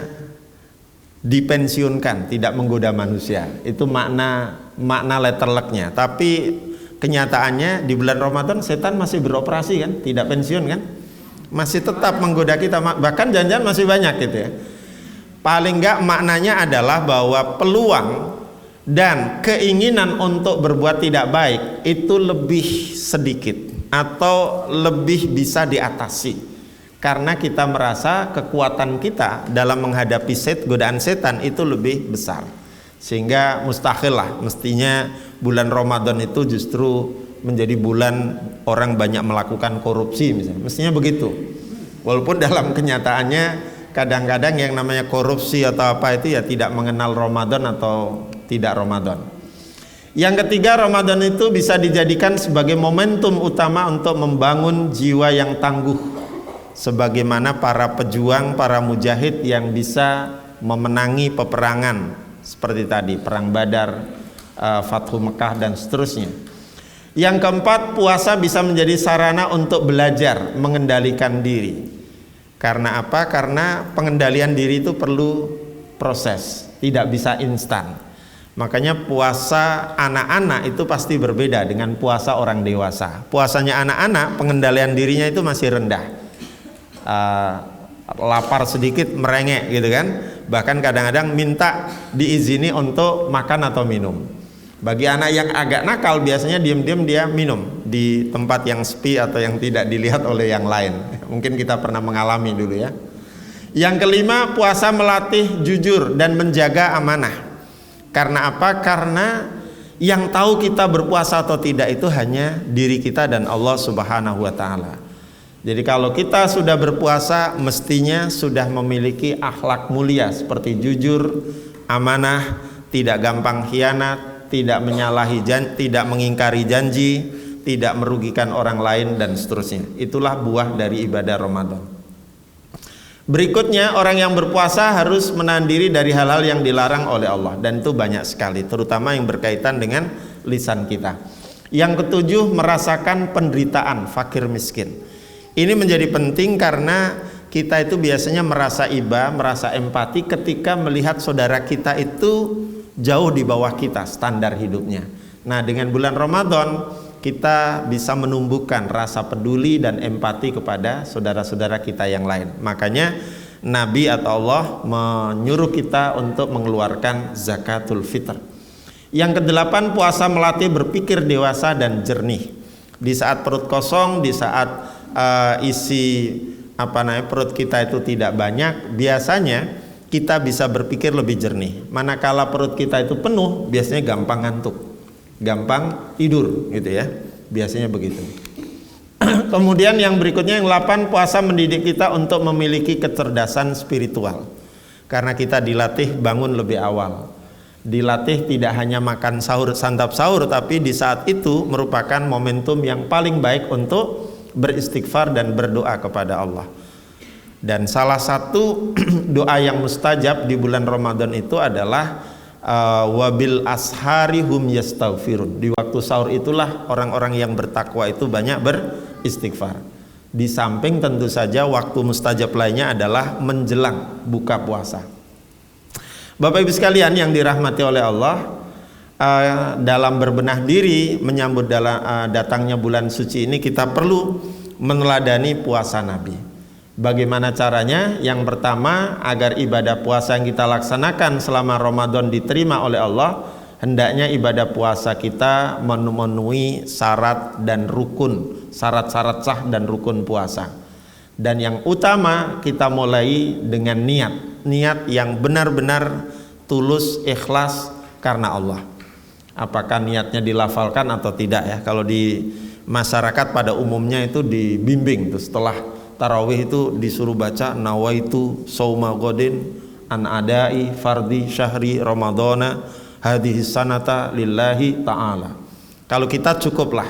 dipensiunkan, tidak menggoda manusia. Itu makna letterleknya. Tapi kenyataannya di bulan Ramadan setan masih beroperasi kan, tidak pensiun kan, masih tetap menggoda kita, bahkan jangan-jangan masih banyak gitu ya. Paling enggak maknanya adalah bahwa peluang dan keinginan untuk berbuat tidak baik itu lebih sedikit atau lebih bisa diatasi karena kita merasa kekuatan kita dalam menghadapi godaan setan itu lebih besar, sehingga mustahil lah mestinya bulan Ramadan itu justru menjadi bulan orang banyak melakukan korupsi misalnya, mestinya begitu. Walaupun dalam kenyataannya kadang-kadang yang namanya korupsi atau apa itu ya tidak mengenal Ramadan atau tidak Ramadan. Yang ketiga, Ramadan itu bisa dijadikan sebagai momentum utama untuk membangun jiwa yang tangguh, sebagaimana para pejuang, para mujahid yang bisa memenangi peperangan seperti tadi, perang Badar, Fathu Mekah dan seterusnya. Yang keempat, puasa bisa menjadi sarana untuk belajar mengendalikan diri. Karena apa? Karena pengendalian diri itu perlu proses, tidak bisa instan. Makanya puasa anak-anak itu pasti berbeda dengan puasa orang dewasa. Puasanya anak-anak, pengendalian dirinya itu masih rendah. Lapar sedikit merengek gitu kan. Bahkan kadang-kadang minta diizini untuk makan atau minum. Bagi anak yang agak nakal biasanya diam-diam dia minum di tempat yang sepi atau yang tidak dilihat oleh yang lain. Mungkin kita pernah mengalami dulu ya. Yang kelima, puasa melatih jujur dan menjaga amanah. Karena apa? Karena yang tahu kita berpuasa atau tidak itu hanya diri kita dan Allah Subhanahu wa taala. Jadi kalau kita sudah berpuasa mestinya sudah memiliki akhlak mulia seperti jujur, amanah, tidak gampang khianat, tidak menyalahi tidak mengingkari janji, tidak merugikan orang lain dan seterusnya. Itulah buah dari ibadah Ramadan. Berikutnya, orang yang berpuasa harus menahan diri dari hal-hal yang dilarang oleh Allah, dan itu banyak sekali, terutama yang berkaitan dengan lisan kita. Yang ketujuh, merasakan penderitaan fakir miskin. Ini menjadi penting karena kita itu biasanya merasa iba, merasa empati ketika melihat saudara kita itu jauh di bawah kita standar hidupnya. Nah, dengan bulan Ramadan kita bisa menumbuhkan rasa peduli dan empati kepada saudara-saudara kita yang lain. Makanya Nabi atau Allah menyuruh kita untuk mengeluarkan zakatul fitr. Yang kedelapan, puasa melatih berpikir dewasa dan jernih. Di saat perut kosong, di saat perut kita itu tidak banyak, biasanya kita bisa berpikir lebih jernih. Manakala perut kita itu penuh, biasanya gampang ngantuk, gampang tidur gitu ya, biasanya begitu. Kemudian yang berikutnya, yang 8, puasa mendidik kita untuk memiliki kecerdasan spiritual, karena kita dilatih bangun lebih awal. Dilatih tidak hanya makan sahur, santap sahur, tapi di saat itu merupakan momentum yang paling baik untuk beristighfar dan berdoa kepada Allah. Dan salah satu doa yang mustajab di bulan Ramadan itu adalah wabil ashari hum yastaghfirun. Di waktu sahur itulah orang-orang yang bertakwa itu banyak beristighfar. Di samping tentu saja waktu mustajab lainnya adalah menjelang buka puasa. Bapak Ibu sekalian yang dirahmati oleh Allah, dalam berbenah diri menyambut datangnya bulan suci ini kita perlu meneladani puasa Nabi. Bagaimana caranya? Yang pertama, agar ibadah puasa yang kita laksanakan selama Ramadan diterima oleh Allah, hendaknya ibadah puasa kita memenuhi syarat dan rukun, syarat-syarat sah dan rukun puasa. Dan yang utama, kita mulai dengan niat yang benar-benar tulus, ikhlas karena Allah. Apakah niatnya dilafalkan atau tidak ya? Kalau di masyarakat pada umumnya itu dibimbing tuh, setelah tarawih itu disuruh baca nawaitu sauma godin an adai fardi syahri ramadana hadhihi sanata lillahi ta'ala. Kalau kita cukuplah,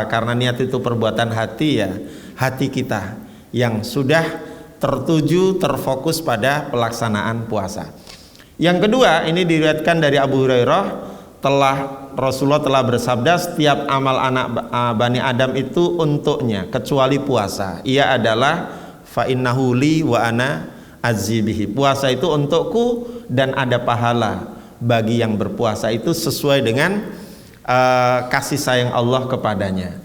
karena niat itu perbuatan hati ya, hati kita yang sudah tertuju, terfokus pada pelaksanaan puasa. Yang kedua, ini diriwayatkan dari Abu Hurairah, Rasulullah telah bersabda, setiap amal anak Bani Adam itu untuknya kecuali puasa. Ia adalah fa innahu li wa ana azibihi. Puasa itu untukku dan ada pahala bagi yang berpuasa itu sesuai dengan kasih sayang Allah kepadanya.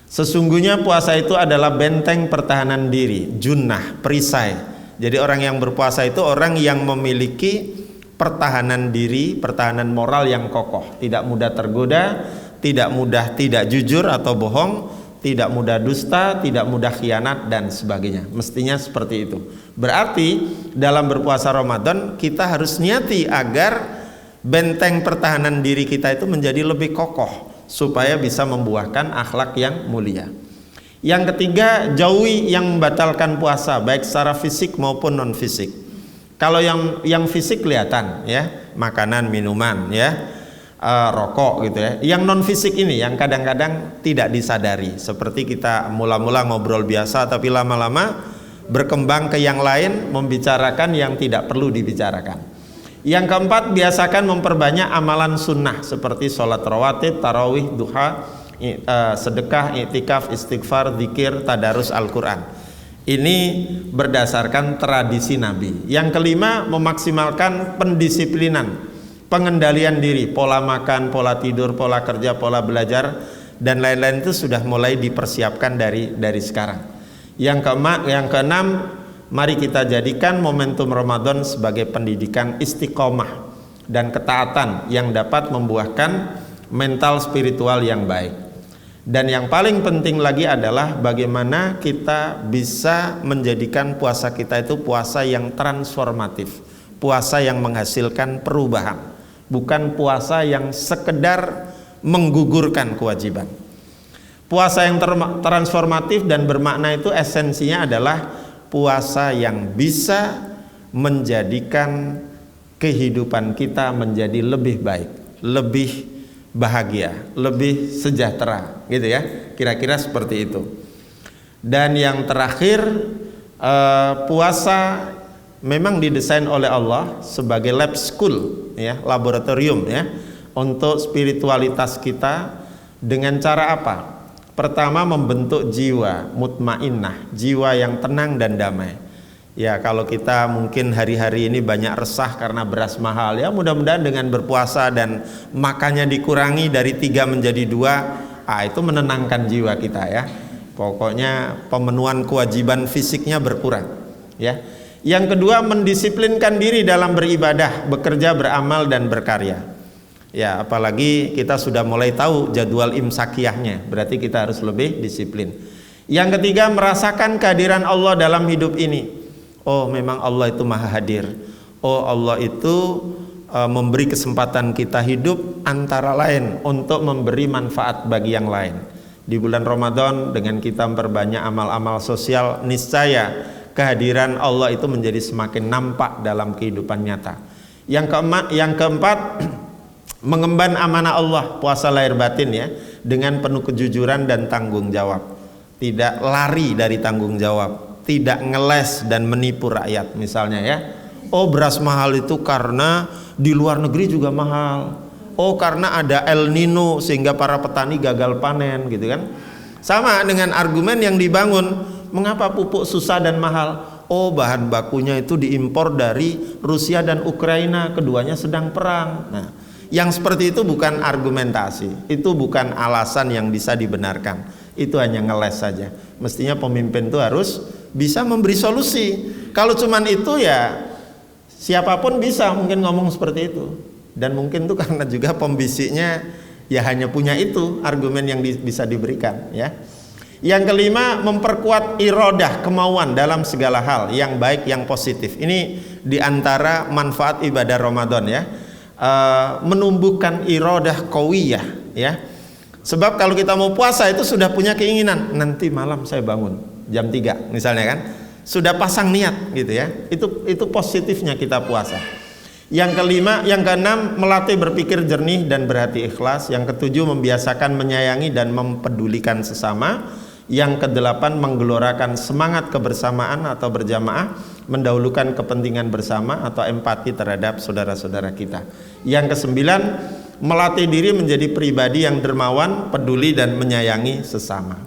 Sesungguhnya puasa itu adalah benteng pertahanan diri, junnah, perisai. Jadi orang yang berpuasa itu orang yang memiliki pertahanan diri, pertahanan moral yang kokoh, tidak mudah tergoda, tidak mudah tidak jujur atau bohong, tidak mudah dusta, tidak mudah khianat dan sebagainya. Mestinya seperti itu. Berarti dalam berpuasa Ramadan kita harus niati agar benteng pertahanan diri kita itu menjadi lebih kokoh supaya bisa membuahkan akhlak yang mulia. Yang ketiga, jauhi yang membatalkan puasa baik secara fisik maupun non fisik. Kalau yang fisik kelihatan ya, makanan, minuman ya, rokok gitu ya. Yang non fisik ini yang kadang-kadang tidak disadari, seperti kita mula-mula ngobrol biasa tapi lama-lama berkembang ke yang lain, membicarakan yang tidak perlu dibicarakan. Yang keempat, biasakan memperbanyak amalan sunnah seperti sholat rawatib, tarawih, duha, sedekah, iktikaf, istighfar, zikir, tadarus Al-Quran. Ini berdasarkan tradisi Nabi. Yang kelima, memaksimalkan pendisiplinan, pengendalian diri, pola makan, pola tidur, pola kerja, pola belajar dan lain-lain itu sudah mulai dipersiapkan dari sekarang. Yang keenam, mari kita jadikan momentum Ramadan sebagai pendidikan istiqomah dan ketaatan yang dapat membuahkan mental spiritual yang baik. Dan yang paling penting lagi adalah bagaimana kita bisa menjadikan puasa kita itu puasa yang transformatif, puasa yang menghasilkan perubahan, bukan puasa yang sekedar menggugurkan kewajiban. Puasa yang transformatif dan bermakna itu esensinya adalah puasa yang bisa menjadikan kehidupan kita menjadi lebih baik, lebih bahagia, lebih sejahtera, gitu ya, kira-kira seperti itu. Dan yang terakhir, puasa memang didesain oleh Allah sebagai lab school, ya, laboratorium ya, untuk spiritualitas kita. Dengan cara apa? Pertama, membentuk jiwa mutmainnah, jiwa yang tenang dan damai. Ya, kalau kita mungkin hari-hari ini banyak resah karena beras mahal, ya mudah-mudahan dengan berpuasa dan makannya dikurangi dari 3 menjadi 2, itu menenangkan jiwa kita ya. Pokoknya pemenuhan kewajiban fisiknya berkurang ya. Yang kedua, mendisiplinkan diri dalam beribadah, bekerja, beramal dan berkarya. Ya, apalagi kita sudah mulai tahu jadwal imsakiyahnya, berarti kita harus lebih disiplin. Yang ketiga, merasakan kehadiran Allah dalam hidup ini. Oh, memang Allah itu maha hadir. Oh, Allah itu memberi kesempatan kita hidup antara lain untuk memberi manfaat bagi yang lain. Di bulan Ramadan dengan kita memperbanyak amal-amal sosial, niscaya kehadiran Allah itu menjadi semakin nampak dalam kehidupan nyata. Yang keempat, mengemban amanah Allah, puasa lahir batin ya, dengan penuh kejujuran dan tanggung jawab. Tidak lari dari tanggung jawab, tidak ngeles dan menipu rakyat misalnya ya. Oh, beras mahal itu karena di luar negeri juga mahal. Oh, karena ada El Nino sehingga para petani gagal panen gitu kan. Sama dengan argumen yang dibangun, mengapa pupuk susah dan mahal? Oh, bahan bakunya itu diimpor dari Rusia dan Ukraina, keduanya sedang perang. Nah, yang seperti itu bukan argumentasi, itu bukan alasan yang bisa dibenarkan. Itu hanya ngeles saja. Mestinya pemimpin itu harus bisa memberi solusi. Kalau cuman itu ya siapapun bisa mungkin ngomong seperti itu. Dan mungkin itu karena juga pembisiknya ya hanya punya itu argumen yang bisa diberikan ya. Yang kelima, memperkuat iradah, kemauan dalam segala hal yang baik, yang positif. Ini diantara manfaat ibadah Ramadan ya. Menumbuhkan iradah qawiyah ya. Sebab kalau kita mau puasa itu sudah punya keinginan, nanti malam saya bangun jam 3 misalnya kan. Sudah pasang niat gitu ya. Itu positifnya kita puasa. Yang kelima, yang keenam, melatih berpikir jernih dan berhati ikhlas. Yang ketujuh, membiasakan menyayangi dan mempedulikan sesama. Yang kedelapan, menggelorakan semangat kebersamaan atau berjamaah, mendahulukan kepentingan bersama atau empati terhadap saudara-saudara kita. Yang kesembilan, melatih diri menjadi pribadi yang dermawan, peduli dan menyayangi sesama.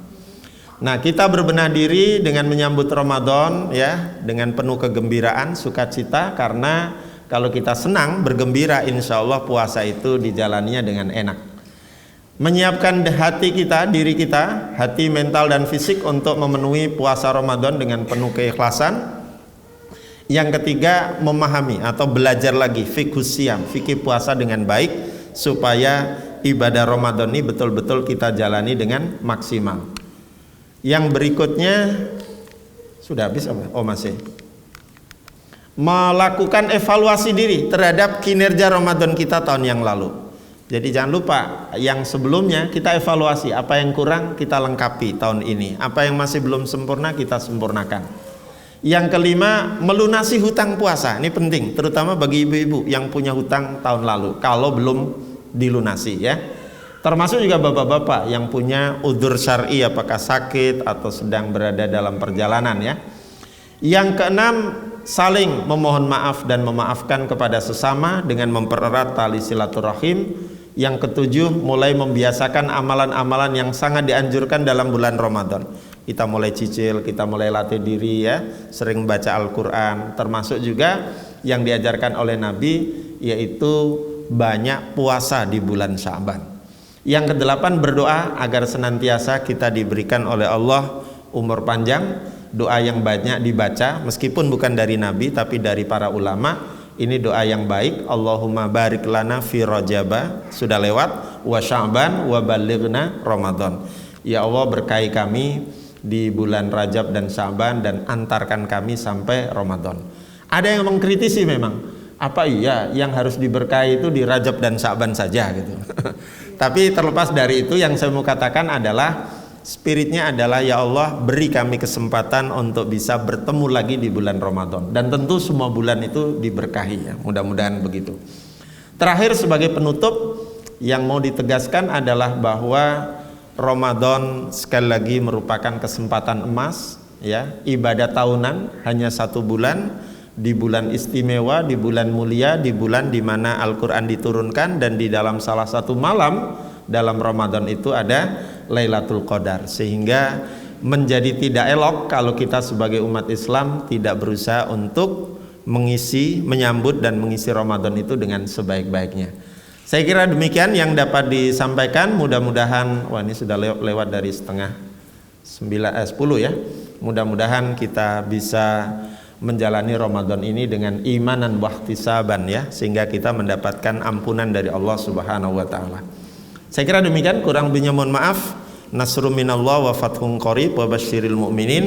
Nah, kita berbenah diri dengan menyambut Ramadan ya, dengan penuh kegembiraan, sukacita, karena kalau kita senang, bergembira, insya Allah puasa itu dijalaninya dengan enak. Menyiapkan hati kita, diri kita, hati, mental dan fisik untuk memenuhi puasa Ramadan dengan penuh keikhlasan. Yang ketiga, memahami atau belajar lagi fiqhus siyam, fikih puasa dengan baik, supaya ibadah Ramadan ini betul-betul kita jalani dengan maksimal. Yang berikutnya sudah habis apa? Oh masih. Melakukan evaluasi diri terhadap kinerja Ramadan kita tahun yang lalu. Jadi jangan lupa yang sebelumnya kita evaluasi, apa yang kurang kita lengkapi tahun ini, apa yang masih belum sempurna kita sempurnakan. Yang kelima, melunasi hutang puasa. Ini penting, terutama bagi ibu-ibu yang punya hutang tahun lalu kalau belum dilunasi ya. Termasuk juga bapak-bapak yang punya udzur syar'i, apakah sakit atau sedang berada dalam perjalanan ya. Yang keenam, saling memohon maaf dan memaafkan kepada sesama dengan mempererat tali silaturahim. Yang ketujuh, mulai membiasakan amalan-amalan yang sangat dianjurkan dalam bulan Ramadan. Kita mulai cicil, kita mulai latih diri ya, sering baca Al-Quran. Termasuk juga yang diajarkan oleh Nabi, yaitu banyak puasa di bulan Sya'ban. Yang kedelapan, berdoa agar senantiasa kita diberikan oleh Allah umur panjang. Doa yang banyak dibaca meskipun bukan dari Nabi tapi dari para ulama. Ini doa yang baik. Allahumma barik lana fi Rajaba, sudah lewat, wa Sya'ban wa balighna Ramadan. Ya Allah, berkahi kami di bulan Rajab dan Sya'ban dan antarkan kami sampai Ramadan. Ada yang mengkritisi memang, apa iya yang harus diberkahi itu di Rajab dan Sya'ban saja gitu. Tapi terlepas dari itu, yang saya mau katakan adalah spiritnya adalah, ya Allah, beri kami kesempatan untuk bisa bertemu lagi di bulan Ramadan. Dan tentu semua bulan itu diberkahi ya, mudah-mudahan begitu. Terakhir sebagai penutup, yang mau ditegaskan adalah bahwa Ramadan sekali lagi merupakan kesempatan emas ya, ibadah tahunan hanya 1 bulan, di bulan istimewa, di bulan mulia, di bulan di mana Al-Quran diturunkan, dan di dalam salah satu malam dalam Ramadan itu ada Lailatul Qadar, sehingga menjadi tidak elok kalau kita sebagai umat Islam tidak berusaha untuk menyambut dan mengisi Ramadan itu dengan sebaik-baiknya. Saya kira demikian yang dapat disampaikan. Mudah-mudahan, wah ini sudah lewat dari setengah 10 ya. Mudah-mudahan kita bisa menjalani Ramadan ini dengan imanan wahtisaban ya, sehingga kita mendapatkan ampunan dari Allah Subhanahu wa taala. Saya kira demikian, kurang lebihnya mohon maaf. Nasrun minallah wa fathun qarib wa basyiril mu'minin.